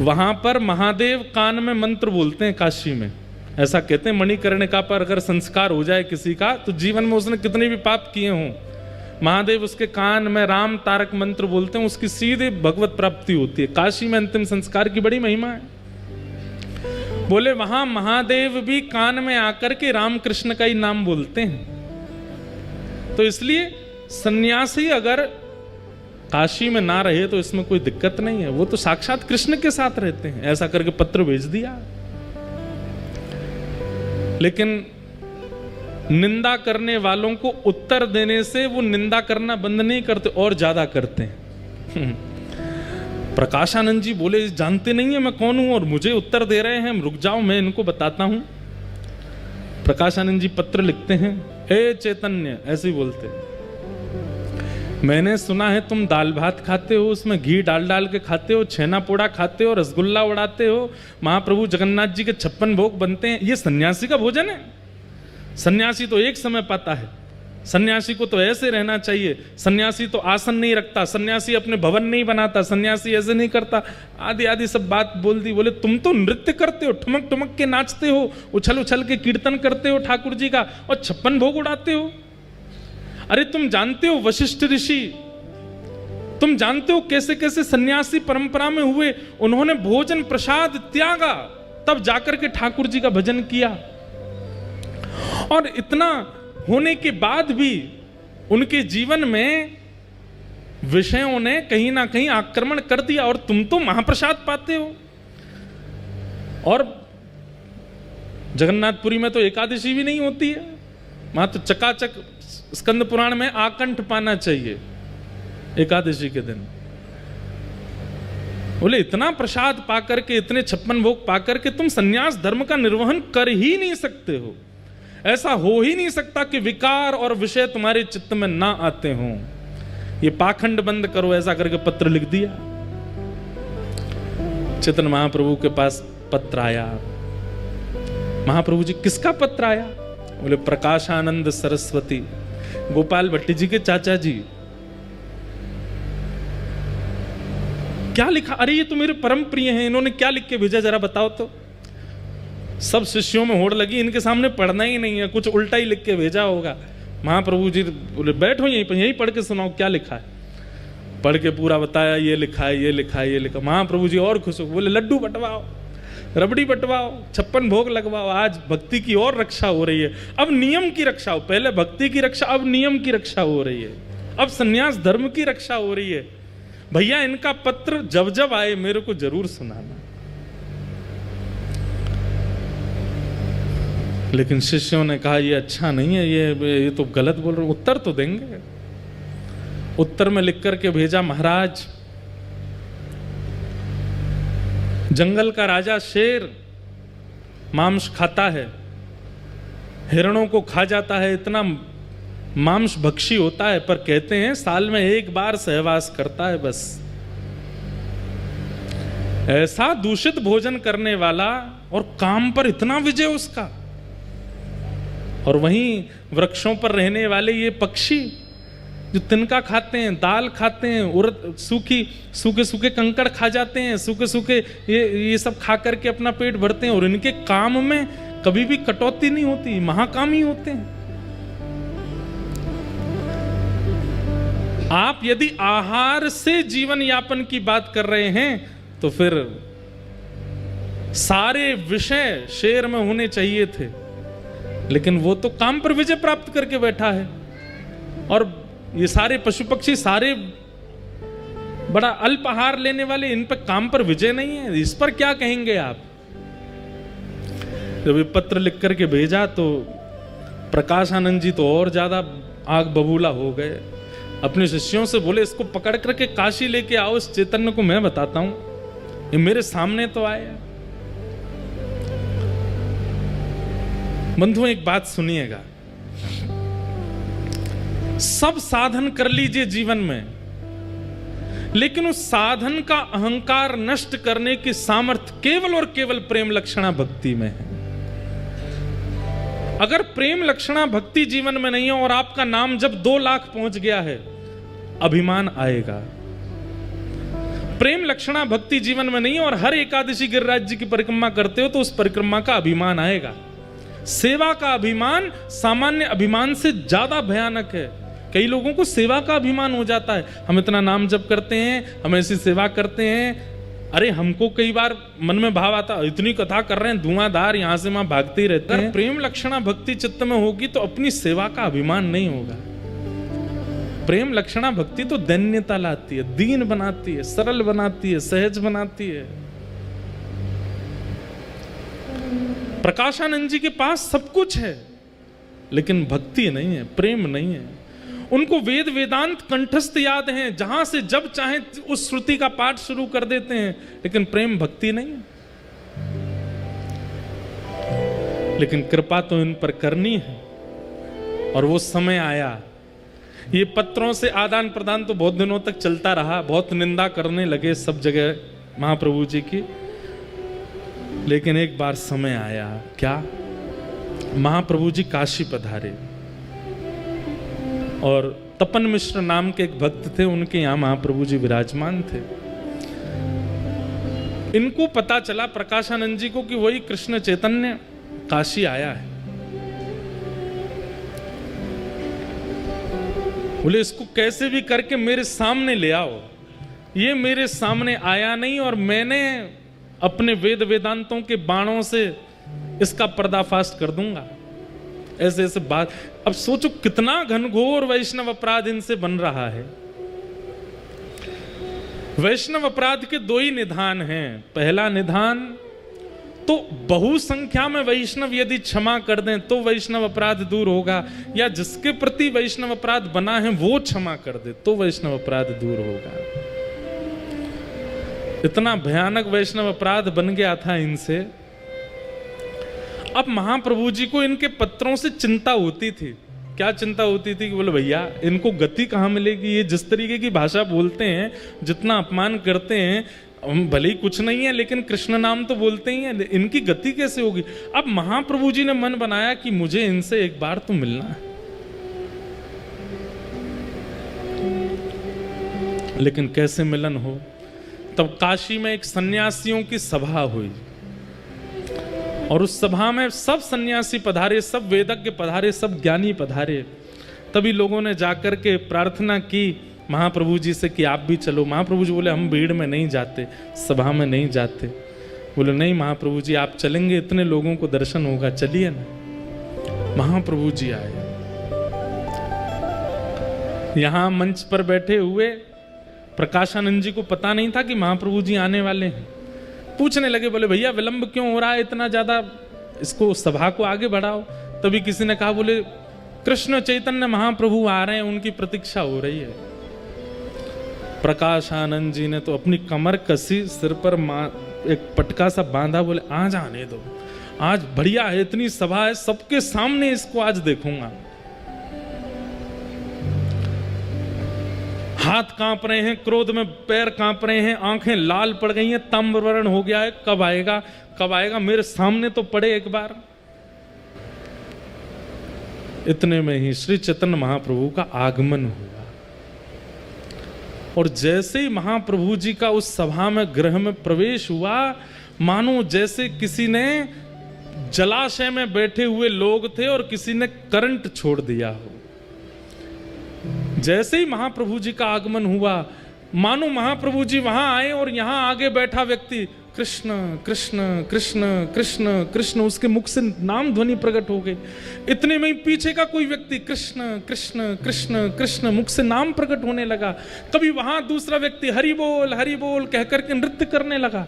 वहां पर महादेव कान में मंत्र बोलते हैं काशी में। ऐसा कहते हैं मणिकर्णिका पर अगर संस्कार हो जाए किसी का, तो जीवन में उसने कितने भी पाप किए हों, महादेव उसके कान में राम तारक मंत्र बोलते हैं, उसकी सीधे भगवत प्राप्ति होती है। काशी में अंतिम संस्कार की बड़ी महिमा है। बोले वहां महादेव भी कान में आकर के राम कृष्ण का ही नाम बोलते हैं। तो इसलिए सन्यासी अगर काशी में ना रहे तो इसमें कोई दिक्कत नहीं है, वो तो साक्षात कृष्ण के साथ रहते हैं। ऐसा करके पत्र भेज दिया। लेकिन निंदा करने वालों को उत्तर देने से वो निंदा करना बंद नहीं करते, और ज्यादा करते हैं। प्रकाशानंद जी बोले, जानते नहीं है मैं कौन हूं और मुझे उत्तर दे रहे हैं, रुक जाओ मैं इनको बताता हूं। प्रकाशानंद जी पत्र लिखते हैं, हे चैतन्य, ऐसे ही बोलते, मैंने सुना है तुम दाल भात खाते हो, उसमें घी डाल डाल के खाते हो, छेना पोड़ा खाते हो, रसगुल्ला उड़ाते हो, महाप्रभु जगन्नाथ जी के 56 भोग बनते हैं। ये सन्यासी का भोजन है? सन्यासी तो एक समय पाता है, सन्यासी को तो ऐसे रहना चाहिए, सन्यासी तो आसन नहीं रखता, सन्यासी अपने भवन नहीं बनाता, सन्यासी ऐसे नहीं करता, आदि आदि सब बात बोल दी। बोले तुम तो नृत्य करते हो, ठुमक ठुमक के नाचते हो, उछल उछल के कीर्तन करते हो ठाकुर जी का, और 56 भोग उड़ाते हो। अरे तुम जानते हो वशिष्ठ ऋषि, तुम जानते हो कैसे कैसे सन्यासी परंपरा में हुए, उन्होंने भोजन प्रसाद त्यागा, तब जाकर के ठाकुर जी का भजन किया। और इतना होने के बाद भी उनके जीवन में विषयों ने कहीं ना कहीं आक्रमण कर दिया, और तुम तो महाप्रसाद पाते हो। और जगन्नाथपुरी में तो एकादशी भी नहीं होती है, वहां तो चकाचक स्कंद पुराण में आकंठ पाना चाहिए एकादशी के दिन। बोले इतना प्रसाद पाकर के, इतने 56 भोग पाकर के तुम सन्यास धर्म का निर्वहन कर ही नहीं सकते हो। ऐसा हो ही नहीं सकता कि विकार और विषय तुम्हारे चित्त में ना आते हों। ये पाखंड बंद करो, ऐसा करके पत्र लिख दिया। चैतन्य महाप्रभु के पास पत्र आया। महाप्रभु जी किसका पत्र आया? बोले प्रकाशानंद सरस्वती, गोपाल भट्टी जी के चाचा जी। क्या लिखा? अरे ये तो मेरे परम प्रिय हैं, इन्होंने क्या लिख के भेजा जरा बताओ तो। सब शिष्यों में होड़ लगी, इनके सामने पढ़ना ही नहीं है, कुछ उल्टा ही लिख के भेजा होगा। महाप्रभु जी बोले बैठो यहीं पर, यहीं पढ़ के सुनाओ क्या लिखा है। पढ़ के पूरा बताया, ये लिखा है, ये लिखा है, ये लिखा। महाप्रभु जी और खुश हो, बोले लड्डू बंटवाओ, रबड़ी बंटवाओ, 56 भोग लगवाओ, आज भक्ति की और रक्षा हो रही है। अब नियम की रक्षा हो, पहले भक्ति की रक्षा, अब नियम की रक्षा हो रही है, अब सन्यास धर्म की रक्षा हो रही है। भैया इनका पत्र जब जब आए मेरे को जरूर सुनाना। लेकिन शिष्यों ने कहा ये अच्छा नहीं है, ये तो गलत बोल रहे, उत्तर तो देंगे। उत्तर में लिख करके भेजा, महाराज जंगल का राजा शेर मांस खाता है, हिरणों को खा जाता है, इतना मांस भक्षी होता है, पर कहते हैं साल में एक बार सहवास करता है बस। ऐसा दूषित भोजन करने वाला और काम पर इतना विजय उसका। और वहीं वृक्षों पर रहने वाले ये पक्षी जो तिनका खाते हैं, दाल खाते हैं, उड़द सूखे सूखे कंकड़ खा जाते हैं, सूखे सूखे ये सब खा करके अपना पेट भरते हैं, और इनके काम में कभी भी कटौती नहीं होती, महाकामी होते हैं। आप यदि आहार से जीवन यापन की बात कर रहे हैं तो फिर सारे विषय शेर में होने चाहिए थे, लेकिन वो तो काम पर विजय प्राप्त करके बैठा है। और ये सारे पशु पक्षी, सारे बड़ा अल्प आहार लेने वाले, इन पर काम पर विजय नहीं है, इस पर क्या कहेंगे आप? जब ये पत्र लिख करके भेजा तो प्रकाशानंद जी तो और ज्यादा आग बबूला हो गए। अपने शिष्यों से बोले इसको पकड़ करके काशी लेके आओ, इस चैतन्य को मैं बताता हूं, ये मेरे सामने तो आए। बंधुओं एक बात सुनिएगा, सब साधन कर लीजिए जीवन में, लेकिन उस साधन का अहंकार नष्ट करने की सामर्थ्य केवल और केवल प्रेम लक्षणा भक्ति में है। अगर प्रेम लक्षणा भक्ति जीवन में नहीं है और आपका नाम जब 2 लाख पहुंच गया है, अभिमान आएगा। प्रेम लक्षणा भक्ति जीवन में नहीं है और हर एकादशी गिरिराज जी की परिक्रमा करते हो तो उस परिक्रमा का अभिमान आएगा। सेवा का अभिमान सामान्य अभिमान से ज्यादा भयानक है। कई लोगों को सेवा का अभिमान हो जाता है, हम इतना नाम जप करते हैं, हम ऐसी सेवा करते हैं। अरे हमको कई बार मन में भाव आता, इतनी कथा कर रहे हैं, धुआंधार यहां से वहां भागते ही रहते हैं। प्रेम लक्षणा भक्ति चित्त में होगी तो अपनी सेवा का अभिमान नहीं होगा। प्रेम लक्षणा भक्ति तो दैन्यता लाती है, दीन बनाती है, सरल बनाती है, सहज बनाती है। प्रकाशानंद जी के पास सब कुछ है, लेकिन भक्ति नहीं है, प्रेम नहीं है। उनको वेद वेदांत कंठस्थ याद हैं, जहां से जब चाहे उस श्रुति का पाठ शुरू कर देते हैं, लेकिन प्रेम भक्ति नहीं है। लेकिन कृपा तो इन पर करनी है, और वो समय आया। ये पत्रों से आदान प्रदान तो बहुत दिनों तक चलता रहा, बहुत निंदा करने लगे सब जगह महाप्रभु जी की, लेकिन एक बार समय आया। क्या? महाप्रभु जी काशी पधारे। और तपन मिश्र नाम के एक भक्त थे, उनके यहाँ महाप्रभु जी विराजमान थे। इनको पता चला प्रकाशानंद जी को कि वही कृष्ण चैतन्य काशी आया है। बोले इसको कैसे भी करके मेरे सामने ले आओ। ये मेरे सामने आया नहीं और मैंने अपने वेद वेदांतों के बाणों से इसका पर्दाफाश कर दूंगा। ऐसे ऐसे बात। अब सोचो कितना घनघोर वैष्णव अपराध इनसे बन रहा है। वैष्णव अपराध के दो ही निधान हैं। पहला निधान तो बहुसंख्या में वैष्णव यदि क्षमा कर दें तो वैष्णव अपराध दूर होगा, या जिसके प्रति वैष्णव अपराध बना है वो क्षमा कर दे तो वैष्णव अपराध दूर होगा। इतना भयानक वैष्णव अपराध बन गया था इनसे। अब महाप्रभु जी को इनके पत्रों से चिंता होती थी। क्या चिंता होती थी कि बोले भैया इनको गति कहाँ मिलेगी, ये जिस तरीके की भाषा बोलते हैं, जितना अपमान करते हैं, भले ही कुछ नहीं है लेकिन कृष्ण नाम तो बोलते ही हैं, इनकी गति कैसे होगी। अब महाप्रभु जी ने मन बनाया कि मुझे इनसे एक बार तो मिलना है। लेकिन कैसे मिलन हो। तब काशी में एक सन्यासियों की सभा हुई और उस सभा में सब सन्यासी पधारे, सब वेदज्ञ पधारे, सब ज्ञानी पधारे। तभी लोगों ने जाकर के प्रार्थना की महाप्रभु जी से कि आप भी चलो। महाप्रभु जी बोले हम भीड़ में नहीं जाते, सभा में नहीं जाते। बोले नहीं महाप्रभु जी आप चलेंगे, इतने लोगों को दर्शन होगा, चलिए ना। महाप्रभु जी आए। यहां मंच पर बैठे हुए प्रकाशानंद जी को पता नहीं था कि महाप्रभु जी आने वाले हैं। पूछने लगे, बोले भैया विलंब क्यों हो रहा है इतना ज्यादा, इसको सभा को आगे बढ़ाओ। तभी किसी ने कहा, बोले कृष्ण चैतन्य महाप्रभु आ रहे हैं, उनकी प्रतीक्षा हो रही है। प्रकाशानंद जी ने तो अपनी कमर कसी, सिर पर एक पटका सा बांधा, बोले आज आने दो, आज बढ़िया है, इतनी सभा है, सबके सामने इसको आज देखूंगा। हाथ कांप रहे हैं, क्रोध में पैर कांप रहे हैं, आंखें लाल पड़ गई हैं, ताम्रवर्ण हो गया है, कब आएगा कब आएगा, मेरे सामने तो पड़े एक बार। इतने में ही श्री चैतन्य महाप्रभु का आगमन हुआ और जैसे ही महाप्रभु जी का उस सभा में गृह में प्रवेश हुआ, मानो जैसे किसी ने जलाशय में बैठे हुए लोग थे और किसी ने करंट छोड़ दिया हो। जैसे ही महाप्रभु जी का आगमन हुआ, मानो महाप्रभु जी वहां आए और यहां आगे बैठा व्यक्ति कृष्ण कृष्ण कृष्ण कृष्ण कृष्ण, उसके मुख से नाम ध्वनि प्रकट हो गई। इतने में ही पीछे का कोई व्यक्ति कृष्ण कृष्ण कृष्ण कृष्ण, मुख से नाम प्रकट होने लगा। कभी वहां दूसरा व्यक्ति हरि बोल कहकर के नृत्य करने लगा।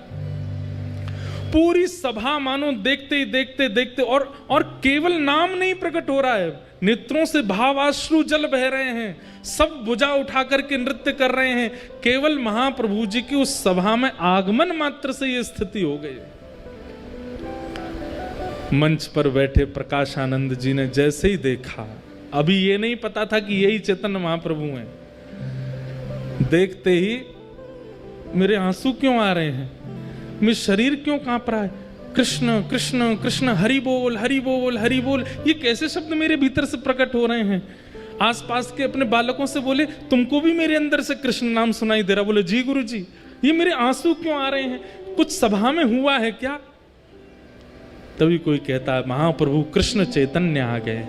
पूरी सभा मानो देखते ही देखते देखते और केवल नाम नहीं प्रकट हो रहा है, नेत्रों से भावाश्रु जल बह रहे हैं, सब भुजा उठा करके नृत्य कर रहे हैं। केवल महाप्रभु जी की उस सभा में आगमन मात्र से ये स्थिति हो गई। मंच पर बैठे प्रकाशानंद जी ने जैसे ही देखा, अभी ये नहीं पता था कि यही चैतन्य महाप्रभु हैं, देखते ही मेरे आंसू क्यों आ रहे हैं, मेरा शरीर क्यों कांप रहा है, कृष्ण कृष्ण कृष्ण, हरि बोल हरि बोल हरि बोल, ये कैसे शब्द मेरे भीतर से प्रकट हो रहे हैं। आसपास के अपने बालकों से बोले, तुमको भी मेरे अंदर से कृष्ण नाम सुनाई दे रहा। बोले जी गुरु जी, ये मेरे आंसू क्यों आ रहे हैं, कुछ सभा में हुआ है क्या। तभी कोई कहता है, महाप्रभु कृष्ण चैतन्य आ गए।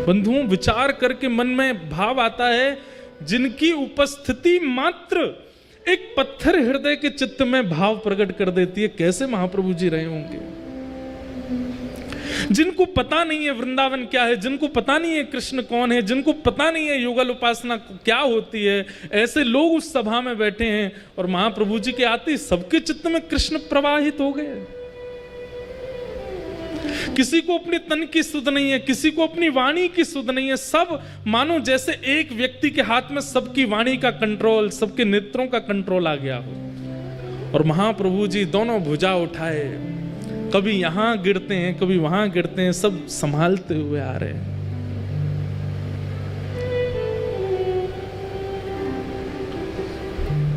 बंधुओं, विचार करके मन में भाव आता है, जिनकी उपस्थिति मात्र एक पत्थर हृदय के चित्त में भाव प्रकट कर देती है, कैसे महाप्रभु जी रहे होंगे। जिनको पता नहीं है वृंदावन क्या है, जिनको पता नहीं है कृष्ण कौन है, जिनको पता नहीं है युगल उपासना क्या होती है, ऐसे लोग उस सभा में बैठे हैं और महाप्रभु जी के आते सबके चित्त में कृष्ण प्रवाहित हो गए। किसी को अपने तन की सुध नहीं है, किसी को अपनी वाणी की सुध नहीं है, सब मानो जैसे एक व्यक्ति के हाथ में सबकी वाणी का कंट्रोल, सबके नेत्रों का कंट्रोल आ गया हो। और महाप्रभु जी दोनों भुजा उठाए, कभी यहां गिरते हैं कभी वहां गिरते हैं, सब संभालते हुए आ रहे हैं।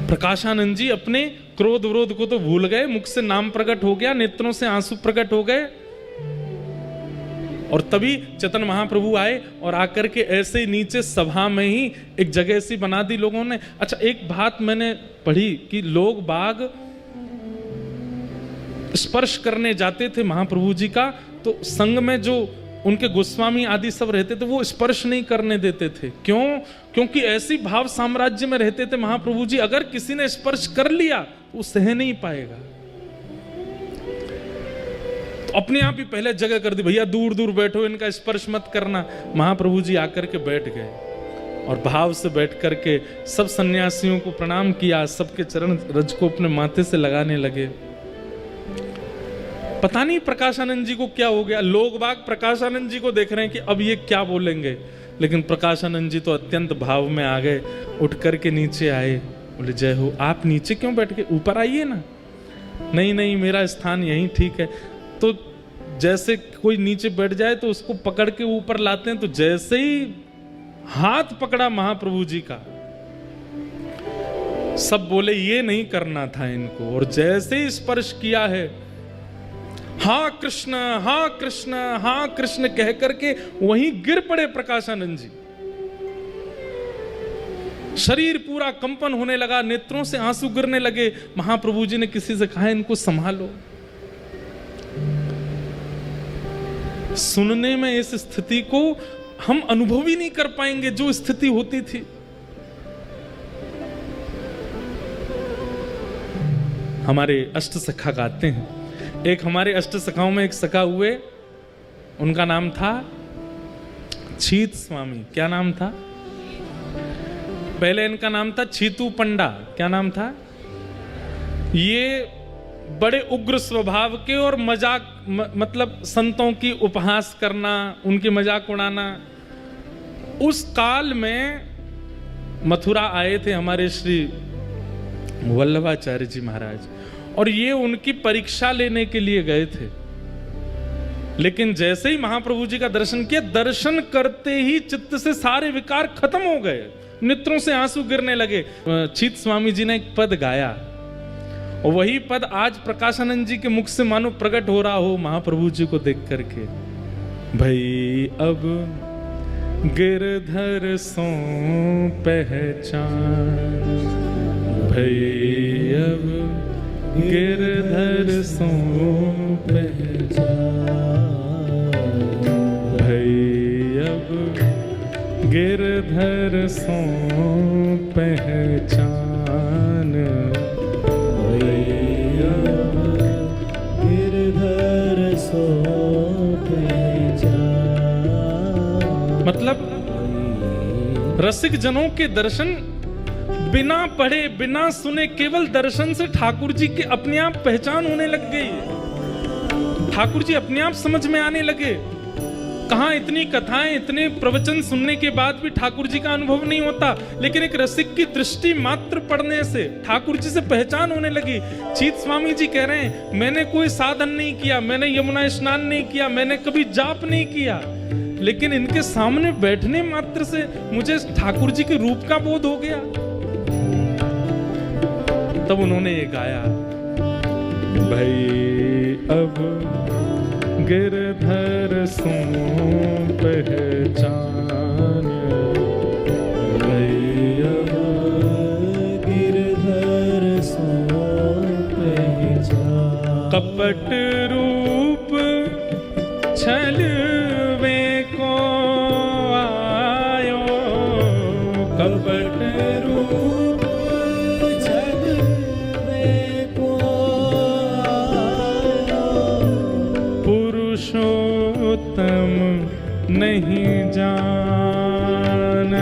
प्रकाशानंद जी अपने क्रोध विरोध को तो भूल गए, मुख से नाम प्रकट हो गया, नेत्रों से आंसू प्रकट हो गए। और तभी चेतन महाप्रभु आए और आकर के ऐसे ही नीचे सभा में ही एक जगह ऐसी बना दी लोगों ने। अच्छा, एक बात मैंने पढ़ी कि लोग बाग स्पर्श करने जाते थे महाप्रभु जी का, तो संग में जो उनके गोस्वामी आदि सब रहते थे वो स्पर्श नहीं करने देते थे। क्यों? क्योंकि ऐसी भाव साम्राज्य में रहते थे महाप्रभु जी, अगर किसी ने स्पर्श कर लिया तो वो सह नहीं पाएगा। तो अपने आप ही पहले जगह कर दी, भैया दूर दूर बैठो, इनका स्पर्श मत करना। महाप्रभु जी आकर के बैठ गए और भाव से बैठ करके सब सन्यासियों को प्रणाम किया, सबके चरण रज को अपने माथे से लगाने लगे। पता नहीं प्रकाशानंद जी को क्या हो गया, लोग बाग प्रकाशानंद जी को देख रहे हैं कि अब ये क्या बोलेंगे, लेकिन प्रकाशानंद जी तो अत्यंत भाव में आ गए, उठ करके नीचे आए, बोले जय हो। आप नीचे क्यों बैठ के, ऊपर आइए ना। नहीं नहीं, मेरा स्थान यहीं ठीक है। तो जैसे कोई नीचे बैठ जाए तो उसको पकड़ के ऊपर लाते हैं, तो जैसे ही हाथ पकड़ा महाप्रभु जी का, सब बोले ये नहीं करना था इनको, और जैसे ही स्पर्श किया है, हाँ कृष्ण हाँ कृष्ण हाँ कृष्ण कह करके वहीं गिर पड़े प्रकाशानंद जी। शरीर पूरा कंपन होने लगा, नेत्रों से आंसू गिरने लगे। महाप्रभु जी ने किसी से कहा इनको संभालो। सुनने में इस स्थिति को हम अनुभव ही नहीं कर पाएंगे जो स्थिति होती थी। हमारे अष्ट सखा गाते हैं, एक हमारे अष्ट सखाओं में एक सखा हुए, उनका नाम था छीत स्वामी। क्या नाम था? पहले इनका नाम था छीतू पंडा। क्या नाम था? ये बड़े उग्र स्वभाव के और मजाक मतलब संतों की उपहास करना, उनकी मजाक उड़ाना। उस काल में मथुरा आए थे हमारे श्री वल्लभाचार्य जी महाराज, और ये उनकी परीक्षा लेने के लिए गए थे। लेकिन जैसे ही महाप्रभु जी का दर्शन किया, दर्शन करते ही चित्त से सारे विकार खत्म हो गए, नेत्रों से आंसू गिरने लगे। छीत स्वामी जी ने एक पद गाया, और वही पद आज प्रकाशानंद जी के मुख से मानो प्रकट हो रहा हो महाप्रभु जी को देख करके। भई अब गिरधर सो पहचान, भई अब गिरधर सो पहचान, भई अब गिरधर सो पहचान, भई अब गिरधर सो पहचान। मतलब रसिक जनों के दर्शन बिना पढ़े बिना सुने, केवल दर्शन से ठाकुर जी की अपने आप पहचान होने लग गई। ठाकुर जी अपने आप समझ में आने लगे। कहां इतनी कथाएं, इतने प्रवचन सुनने के बाद भी ठाकुर जी का अनुभव नहीं होता, लेकिन एक रसिक की दृष्टि मात्र पढ़ने से ठाकुर जी से पहचान होने लगी। छीत स्वामी जी कह रहे हैं, मैंने कोई साधन नहीं किया, मैंने यमुना स्नान नहीं किया, मैंने कभी जाप नहीं किया, लेकिन इनके सामने बैठने मात्र से मुझे ठाकुर जी के रूप का बोध हो गया। तब उन्होंने ये गाया, भाई अब गिरधर सो पहचान, भाई अब गिरधर सो पहचान। कपट रूप छलवे को आयो, कपट रूप पुरुषोत्तम नहीं जान,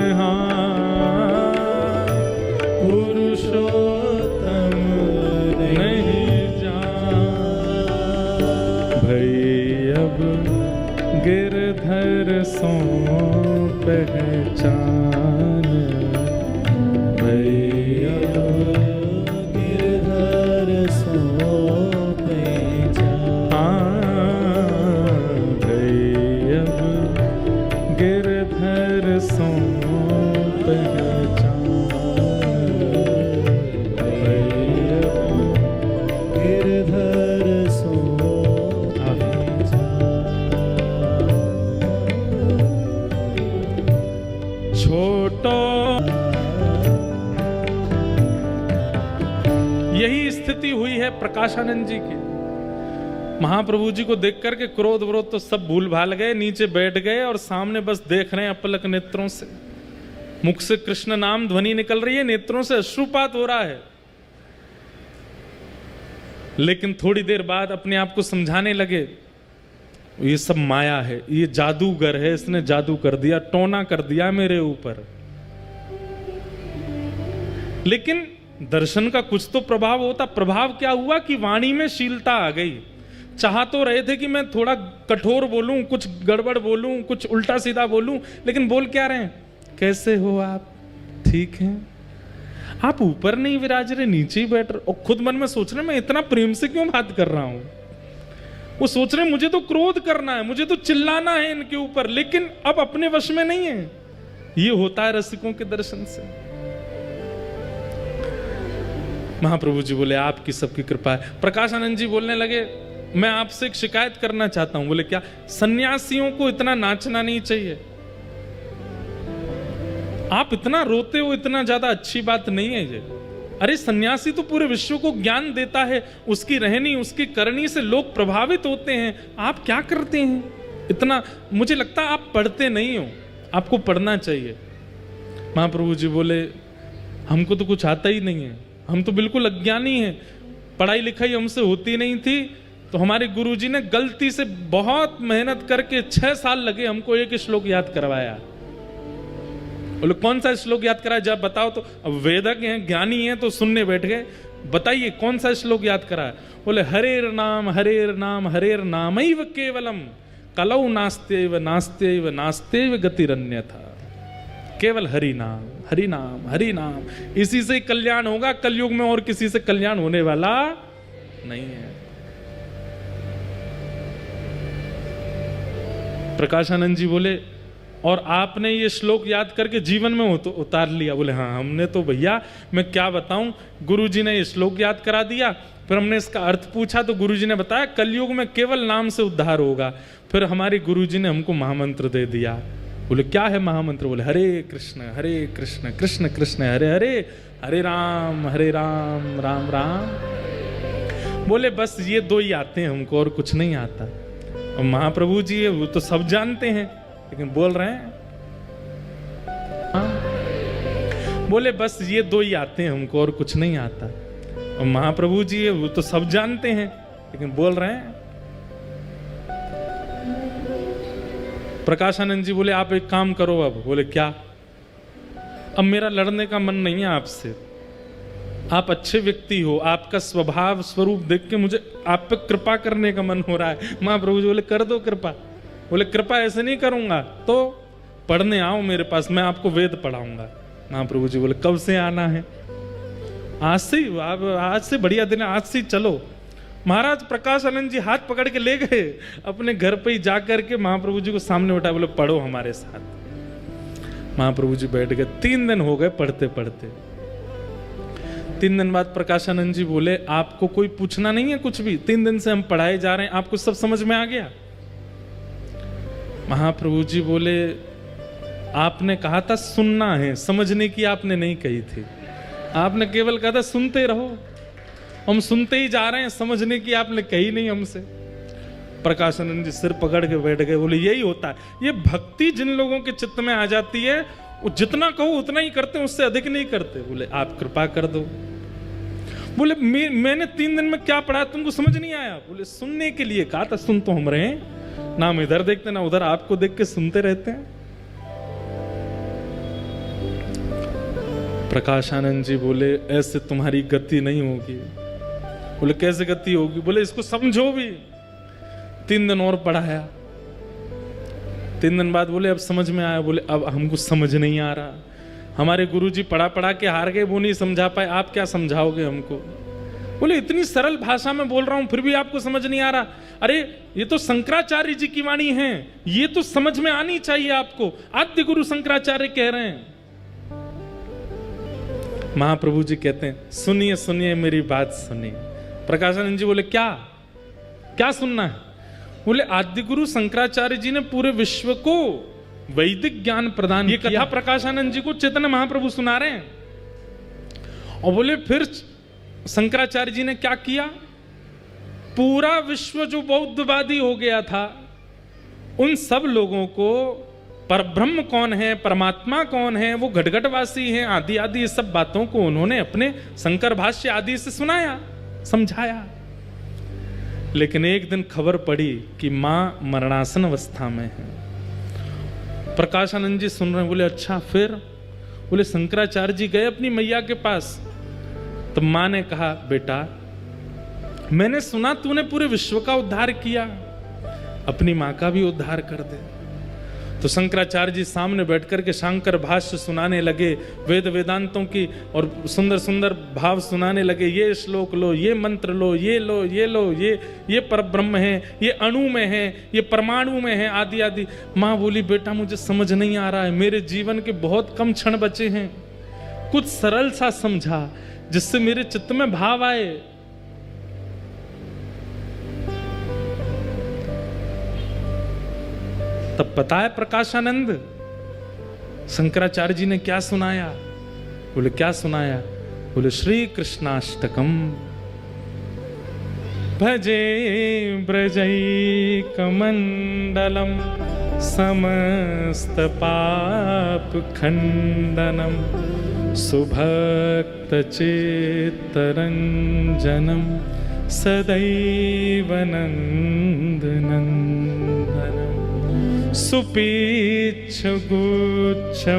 पुरुषोत्तम नहीं जान, भई अब गिरधर सो पहचान, भई अब गिरधर सो गिरधर सो पहचान, गिरधर सो पहचान। यही स्थिति हुई है प्रकाशानंद जी की। महाप्रभु जी को देख करके क्रोध विरोध तो सब भूल भाल गए, नीचे बैठ गए और सामने बस देख रहे हैं अपलक नेत्रों से। मुख से कृष्ण नाम ध्वनि निकल रही है, नेत्रों से अश्रुपात हो रहा है। लेकिन थोड़ी देर बाद अपने आप को समझाने लगे, ये सब माया है, ये जादूगर है, इसने जादू कर दिया, टोना कर दिया मेरे ऊपर। लेकिन दर्शन का कुछ तो प्रभाव होता। प्रभाव क्या हुआ कि वाणी में शीलता आ गई। चाह तो रहे थे कि मैं थोड़ा कठोर बोलूं, कुछ गड़बड़ बोलूं, कुछ उल्टा सीधा बोलूं, लेकिन बोल क्या रहे हैं? कैसे हो आप? ठीक हैं? आप ऊपर नहीं विराज रहे, नीचे ही बैठ रहे। और खुद मन में सोच रहे मैं इतना प्रेम से क्यों बात कर रहा हूं। वो सोच रहे मुझे तो क्रोध करना है, मुझे तो चिल्लाना है इनके ऊपर, लेकिन अब अपने वश में नहीं है। ये होता है रसिकों के दर्शन से। महाप्रभु जी बोले आपकी सबकी कृपा है। प्रकाशानंद जी बोलने लगे मैं आपसे एक शिकायत करना चाहता हूं। बोले क्या? सन्यासियों को इतना नाचना नहीं चाहिए। आप इतना रोते हो, इतना ज्यादा अच्छी बात नहीं है ये। अरे सन्यासी तो पूरे विश्व को ज्ञान देता है, उसकी रहनी उसकी करनी से लोग प्रभावित होते हैं। आप क्या करते हैं इतना? मुझे लगता है आप पढ़ते नहीं हो, आपको पढ़ना चाहिए। महाप्रभु जी बोले हमको तो कुछ आता ही नहीं है, हम तो बिल्कुल अज्ञानी हैं, पढ़ाई लिखाई हमसे होती नहीं थी। तो हमारे गुरुजी ने गलती से बहुत मेहनत करके 6 साल लगे हमको एक श्लोक याद करवाया। बोले कौन सा श्लोक याद कराया? जब बताओ तो। अब वेदक हैं, ज्ञानी हैं, तो सुनने बैठ गए। बताइए कौन सा श्लोक याद कराया? बोले हरेर नाम हरेर नाम हरेर नामैव केवलम कलौ नास्त्यैव नास्त्यैव नास्त्यैव गतिरन्यथा। केवल हरि नाम हरि नाम हरि नाम, इसी से कल्याण होगा। कलयुग में और किसी से कल्याण होने वाला नहीं है। प्रकाशानंद जी बोले और आपने ये श्लोक याद करके जीवन में उतार लिया? बोले हाँ हमने तो भैया, मैं क्या बताऊं, गुरुजी ने ये श्लोक याद करा दिया, फिर हमने इसका अर्थ पूछा तो गुरुजी ने बताया कलयुग में केवल नाम से उद्धार होगा। फिर हमारे गुरुजी ने हमको महामंत्र दे दिया। बोले क्या है महामंत्र? बोले हरे कृष्ण कृष्ण कृष्ण हरे हरे, हरे राम राम राम। बोले बस ये 2 ही आते हैं हमको, और कुछ नहीं आता। और महाप्रभु जी है वो तो सब जानते हैं, लेकिन बोल रहे हैं हाँ। बोले बस ये 2 ही आते हैं हमको, और कुछ नहीं आता। और महाप्रभु जी है वो तो सब जानते हैं, लेकिन बोल रहे हैं। प्रकाशानंद जी बोले आप एक काम करो अब। बोले क्या? अब मेरा लड़ने का मन नहीं है आपसे, आप अच्छे व्यक्ति हो, आपका स्वभाव स्वरूप देख के मुझे आप पे कृपा करने का मन हो रहा है। महाप्रभु जी बोले कर दो कृपा। बोले कृपा ऐसे नहीं करूंगा, तो पढ़ने आओ मेरे पास, मैं आपको वेद पढ़ाऊंगा। महाप्रभु जी बोले कब से आना है? आज से ही, आज से बढ़िया दिन है, आज से ही चलो। महाराज प्रकाशानंद जी हाथ पकड़ के ले गए अपने घर पे ही, जाकर के महाप्रभु जी को सामने बैठा। बोले पढ़ो हमारे साथ। महाप्रभु जी बैठ गए। 3 दिन हो गए पढ़ते पढ़ते। 3 दिन बाद प्रकाशानंद जी बोले आपको कोई पूछना नहीं है कुछ भी? 3 दिन से हम पढ़ाए जा रहे हैं, आपको सब समझ में आ गया? महाप्रभु जी बोले आपने कहा था सुनना है, समझने की आपने नहीं कही थी। आपने केवल कहा था सुनते रहो, हम सुनते ही जा रहे हैं, समझने की आपने कही नहीं हमसे। प्रकाशानंद जी सिर पकड़ के बैठ गए। बोले यही होता है, ये भक्ति जिन लोगों के चित्त में आ जाती है वो जितना कहो उतना ही करते हैं, उससे अधिक नहीं करते। बोले आप कृपा कर दो। बोले मैंने 3 दिन में क्या पढ़ा तुमको समझ नहीं आया? बोले सुनने के लिए कहा था, सुन तो हम रहे हैं ना, हम इधर देखते ना उधर, आपको देख के सुनते रहते हैं। प्रकाशानंद जी बोले ऐसे तुम्हारी गति नहीं होगी। बोले कैसे गति होगी? बोले इसको समझो भी। 3 दिन और पढ़ाया। 3 दिन बाद बोले अब समझ में आया। बोले अब हमको समझ नहीं आ रहा, हमारे गुरुजी पढ़ा पढ़ा के हार गए, वो नहीं समझा पाए, आप क्या समझाओगे हमको? बोले इतनी सरल भाषा में बोल रहा हूं फिर भी आपको समझ नहीं आ रहा। अरे ये तो शंकराचार्य जी की वाणी है, ये तो समझ में आनी चाहिए आपको, आद्य गुरु शंकराचार्य कह रहे हैं। महाप्रभु जी कहते हैं सुनिए सुनिए मेरी बात सुनिए। प्रकाशानंद जी बोले क्या क्या सुनना है? बोले आद्य गुरु शंकराचार्य जी ने पूरे विश्व को वैदिक ज्ञान प्रदान किया। ये कथा प्रकाशानंद जी को चैतन्य महाप्रभु सुना रहे हैं। और बोले फिर शंकराचार्य जी ने क्या किया, पूरा विश्व जो बौद्धवादी हो गया था, उन सब लोगों को परब्रह्म कौन है, परमात्मा कौन है, वो घटघटवासी हैं, आदि आदि ये सब बातों को उन्होंने अपने शंकर भाष्य आदि से सुनाया, समझाया। लेकिन एक दिन खबर पड़ी कि मां मरणासन अवस्था में है। प्रकाशानंद जी सुन रहे हैं, बोले अच्छा फिर? बोले शंकराचार्य जी गए अपनी मैया के पास, तो मां ने कहा बेटा मैंने सुना तूने पूरे विश्व का उद्धार किया, अपनी मां का भी उद्धार कर दे। तो शंकराचार्य जी सामने बैठकर के शंकर भाष्य सुनाने लगे, वेद वेदांतों की और सुंदर सुंदर भाव सुनाने लगे। ये श्लोक लो, ये मंत्र लो, ये लो, ये लो, ये परब्रह्म है, ये अणु में है, ये परमाणु में है, आदि आदि। माँ बोली बेटा मुझे समझ नहीं आ रहा है, मेरे जीवन के बहुत कम क्षण बचे हैं, कुछ सरल सा समझा जिससे मेरे चित्त में भाव आए। तब पता है प्रकाशानंद शंकराचार्य जी ने क्या सुनाया? बोले क्या सुनाया? बोले श्री कृष्णाष्टकम भजे ब्रजैकमण्डलम समस्त पाप खंडनम सुभक्त चित्तरंजनम सदैव नंदनंदनम सुपीच्छ गुच्छमस्तकम,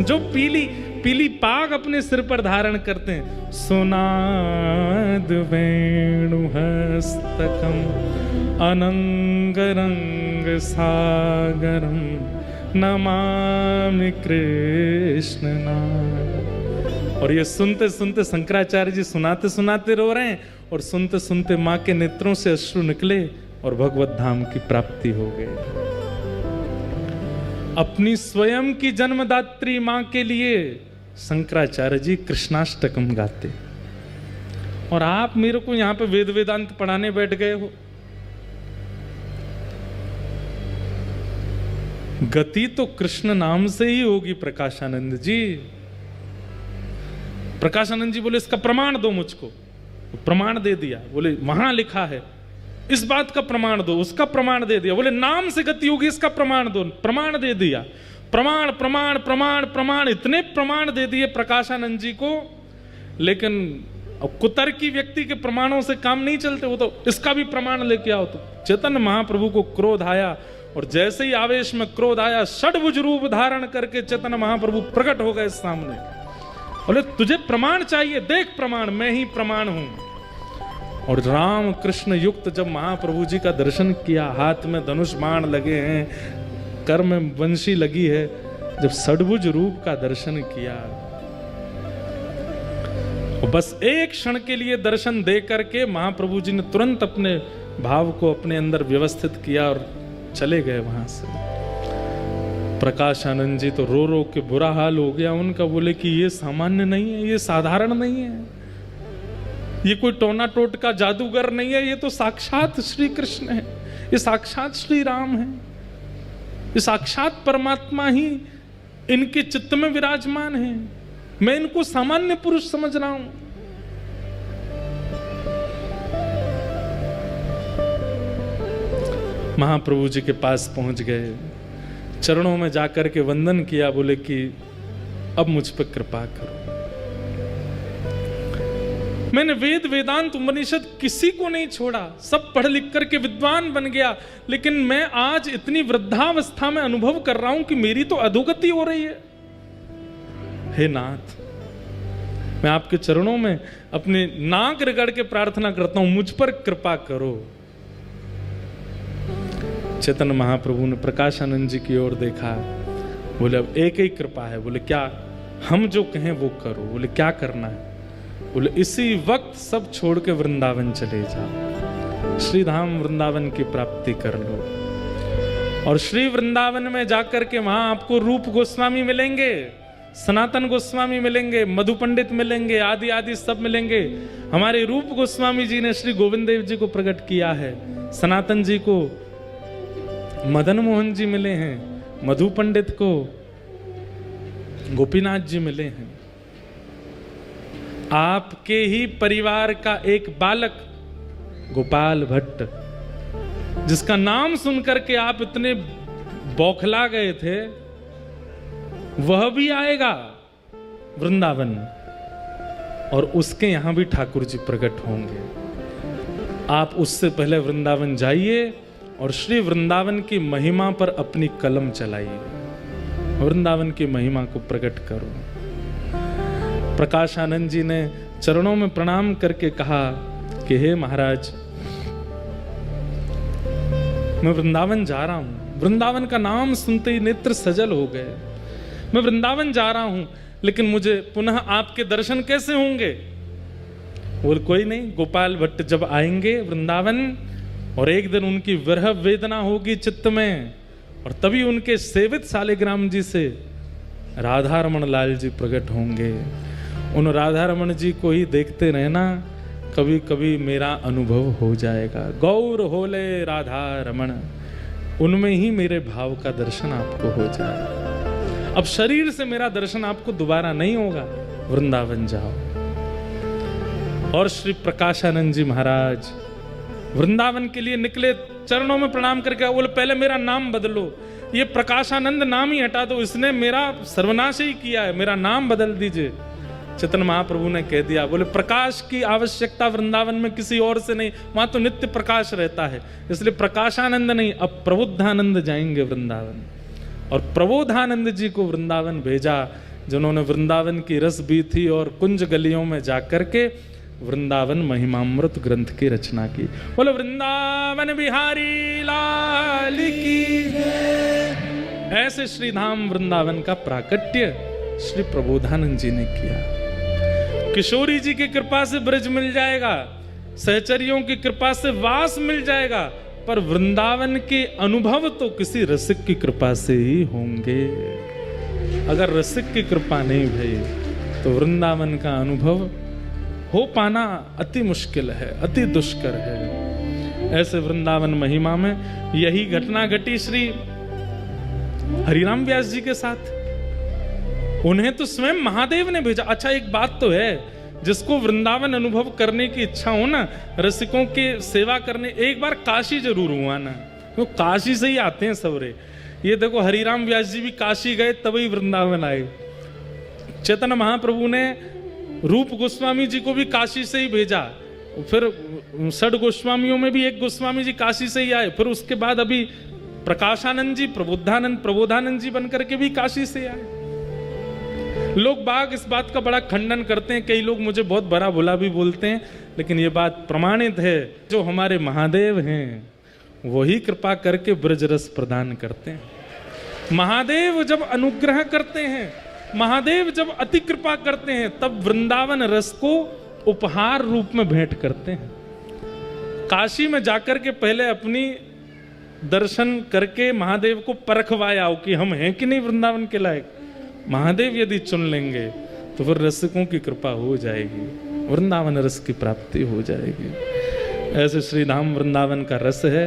जो पीली पीली पाग अपने सिर पर धारण करते हैं, सुनाद वेणुहस्तकम अनंगरंग सागरम नमामि कृष्ण नाम। और ये सुनते सुनते शंकराचार्य जी सुनाते सुनाते रो रहे हैं, और सुनते सुनते मां के नेत्रों से अश्रु निकले और भगवत धाम की प्राप्ति हो गई। अपनी स्वयं की जन्मदात्री मां के लिए शंकराचार्य जी कृष्णाष्टकम गाते, और आप मेरे को यहां पे वेद वेदांत पढ़ाने बैठ गए हो। गति तो कृष्ण नाम से ही होगी प्रकाशानंद जी। प्रकाशानंद जी बोले इसका प्रमाण दो मुझको। तो प्रमाण दे दिया, बोले वहां लिखा है, इस बात का प्रमाण दो, उसका प्रमाण दे दिया। बोले नाम से गति होगी, इसका प्रमाण दो, प्रमाण दे दिया। प्रमाण प्रमाण प्रमाण प्रमाण, इतने प्रमाण दे दिए प्रकाशानंद जी को। लेकिन अब कुतर्की व्यक्ति के प्रमाणों से काम नहीं चलते, वो तो इसका भी प्रमाण लेके आओ। तो चैतन्य महाप्रभु को क्रोध आया, और जैसे ही आवेश में क्रोध आया, षड्भुज रूप धारण करके चैतन्य महाप्रभु प्रकट हो गए सामने। बोले तुझे प्रमाण चाहिए, देख प्रमाण, मैं ही प्रमाण हूं। और राम कृष्ण युक्त जब महाप्रभु जी का दर्शन किया, हाथ में धनुष बाण लगे हैं, कर में बंशी लगी है, जब षड्भुज रूप का दर्शन किया, बस एक क्षण के लिए दर्शन दे करके महाप्रभु जी ने तुरंत अपने भाव को अपने अंदर व्यवस्थित किया और चले गए वहां से। प्रकाशानंद जी तो रो रो के बुरा हाल हो गया उनका। बोले कि ये सामान्य नहीं है, ये साधारण नहीं है, ये कोई टोना टोटका जादूगर नहीं है, ये तो साक्षात श्री कृष्ण है, ये साक्षात श्री राम है, ये साक्षात परमात्मा ही इनके चित्त में विराजमान है। मैं इनको सामान्य पुरुष समझ रहा हूं। महाप्रभु जी के पास पहुंच गए, चरणों में जाकर के वंदन किया। बोले कि अब मुझ पर कृपा करो, मैंने वेद वेदांत उपनिषद किसी को नहीं छोड़ा, सब पढ़ लिख करके विद्वान बन गया, लेकिन मैं आज इतनी वृद्धावस्था में अनुभव कर रहा हूं कि मेरी तो अधोगति हो रही है। हे नाथ, मैं आपके चरणों में अपने नाक रगड़ के प्रार्थना करता हूं, मुझ पर कृपा करो। चैतन्य महाप्रभु ने प्रकाशानंद जी की ओर देखा। बोले अब एक ही कृपा है। बोले क्या? हम जो कहें वो करो। बोले क्या करना है? बोले इसी वक्त सब छोड़ के वृंदावन चले जाओ, श्रीधाम वृंदावन की प्राप्ति कर लो। और श्री वृंदावन में जाकर के वहां आपको रूप गोस्वामी मिलेंगे, सनातन गोस्वामी मिलेंगे, मधु पंडित मिलेंगे, आदि आदि सब मिलेंगे। हमारे रूप गोस्वामी जी ने श्री गोविंद देव जी को प्रकट किया है, सनातन जी को मदन मोहन जी मिले हैं, मधु पंडित को गोपीनाथ जी मिले हैं। आपके ही परिवार का एक बालक गोपाल भट्ट, जिसका नाम सुनकर के आप इतने बौखला गए थे, वह भी आएगा वृंदावन और उसके यहां भी ठाकुर जी प्रकट होंगे। आप उससे पहले वृंदावन जाइए और श्री वृंदावन की महिमा पर अपनी कलम चलाइए, वृंदावन की महिमा को प्रकट करो। प्रकाशानंद जी ने चरणों में प्रणाम करके कहा कि हे महाराज, मैं वृंदावन जा रहा हूं। वृंदावन का नाम सुनते ही नेत्र सजल हो गए। मैं वृंदावन जा रहा हूं, लेकिन मुझे पुनः आपके दर्शन कैसे होंगे? बोल कोई नहीं, गोपाल भट्ट जब आएंगे वृंदावन और एक दिन उनकी विरह वेदना होगी चित्त में, और तभी उनके सेवित शालिग्राम जी से राधा रमण लाल जी प्रकट होंगे। उन राधा रमण जी को ही देखते रहना, कभी कभी मेरा अनुभव हो जाएगा। गौर होले राधा रमण, उनमें ही मेरे भाव का दर्शन आपको हो जाएगा। अब शरीर से मेरा दर्शन आपको दोबारा नहीं होगा, वृंदावन जाओ। और श्री प्रकाशानंद जी महाराज वृंदावन के लिए निकले, चरणों में प्रणाम करके बोले पहले मेरा नाम बदलो, ये प्रकाशानंद नाम ही हटा दो, इसने मेरा सर्वनाश ही किया है, मेरा नाम बदल दीजिए। चैतन्य महाप्रभु ने कह दिया, बोले प्रकाश की आवश्यकता वृंदावन में किसी और से नहीं, वहां तो नित्य प्रकाश रहता है, इसलिए प्रकाशानंद नहीं, अब प्रबुद्धानंद जाएंगे वृंदावन। और प्रबोधानंद जी को वृंदावन भेजा, जिन्होंने वृंदावन की रस भी थी और कुंज गलियों में जाकर के वृंदावन महिमामृत ग्रंथ की रचना की। बोले वृंदावन बिहारी लाल की जय। ऐसे श्री धाम वृंदावन का प्राकट्य श्री प्रबोधानंद जी ने किया। किशोरी जी की कृपा से ब्रज मिल जाएगा, सहचरियों की कृपा से वास मिल जाएगा, पर वृंदावन के अनुभव तो किसी रसिक की कृपा से ही होंगे। अगर रसिक की कृपा नहीं भई तो वृंदावन का अनुभव हो पाना अति मुश्किल है, अति दुष्कर है। ऐसे वृंदावन महिमा में यही घटना घटी श्री हरिराम व्यास जी के साथ। उन्हें तो स्वयं महादेव ने भेजा। अच्छा एक बात तो है, जिसको वृंदावन अनुभव करने की इच्छा हो ना, रसिकों के सेवा करने, एक बार काशी जरूर हुआ ना, तो काशी से ही आते हैं सवरे। ये देखो हरिराम व्यास जी भी काशी गए तभी वृंदावन आए। चैतन्य महाप्रभु ने रूप गोस्वामी जी को भी काशी से ही भेजा, फिर षड गोस्वामियों में भी एक गोस्वामी जी काशी से ही आए, फिर उसके बाद अभी प्रकाशानंद जी प्रबोधानंद जी बनकर के भी काशी से आए। लोग बाग इस बात का बड़ा खंडन करते हैं, कई लोग मुझे बहुत बड़ा भुला भी बोलते हैं, लेकिन ये बात प्रमाणित है, जो हमारे महादेव हैं वही कृपा करके ब्रज रस प्रदान करते हैं। महादेव जब अनुग्रह करते हैं, महादेव जब अति कृपा करते हैं, तब वृंदावन रस को उपहार रूप में भेंट करते हैं। काशी में जाकर के पहले अपनी दर्शन करके महादेव को परखवाया कि हम हैं कि नहीं वृंदावन के लायक। महादेव यदि चुन लेंगे तो फिर रसिकों की कृपा हो जाएगी, वृंदावन रस की प्राप्ति हो जाएगी। ऐसे श्री धाम वृंदावन का रस है।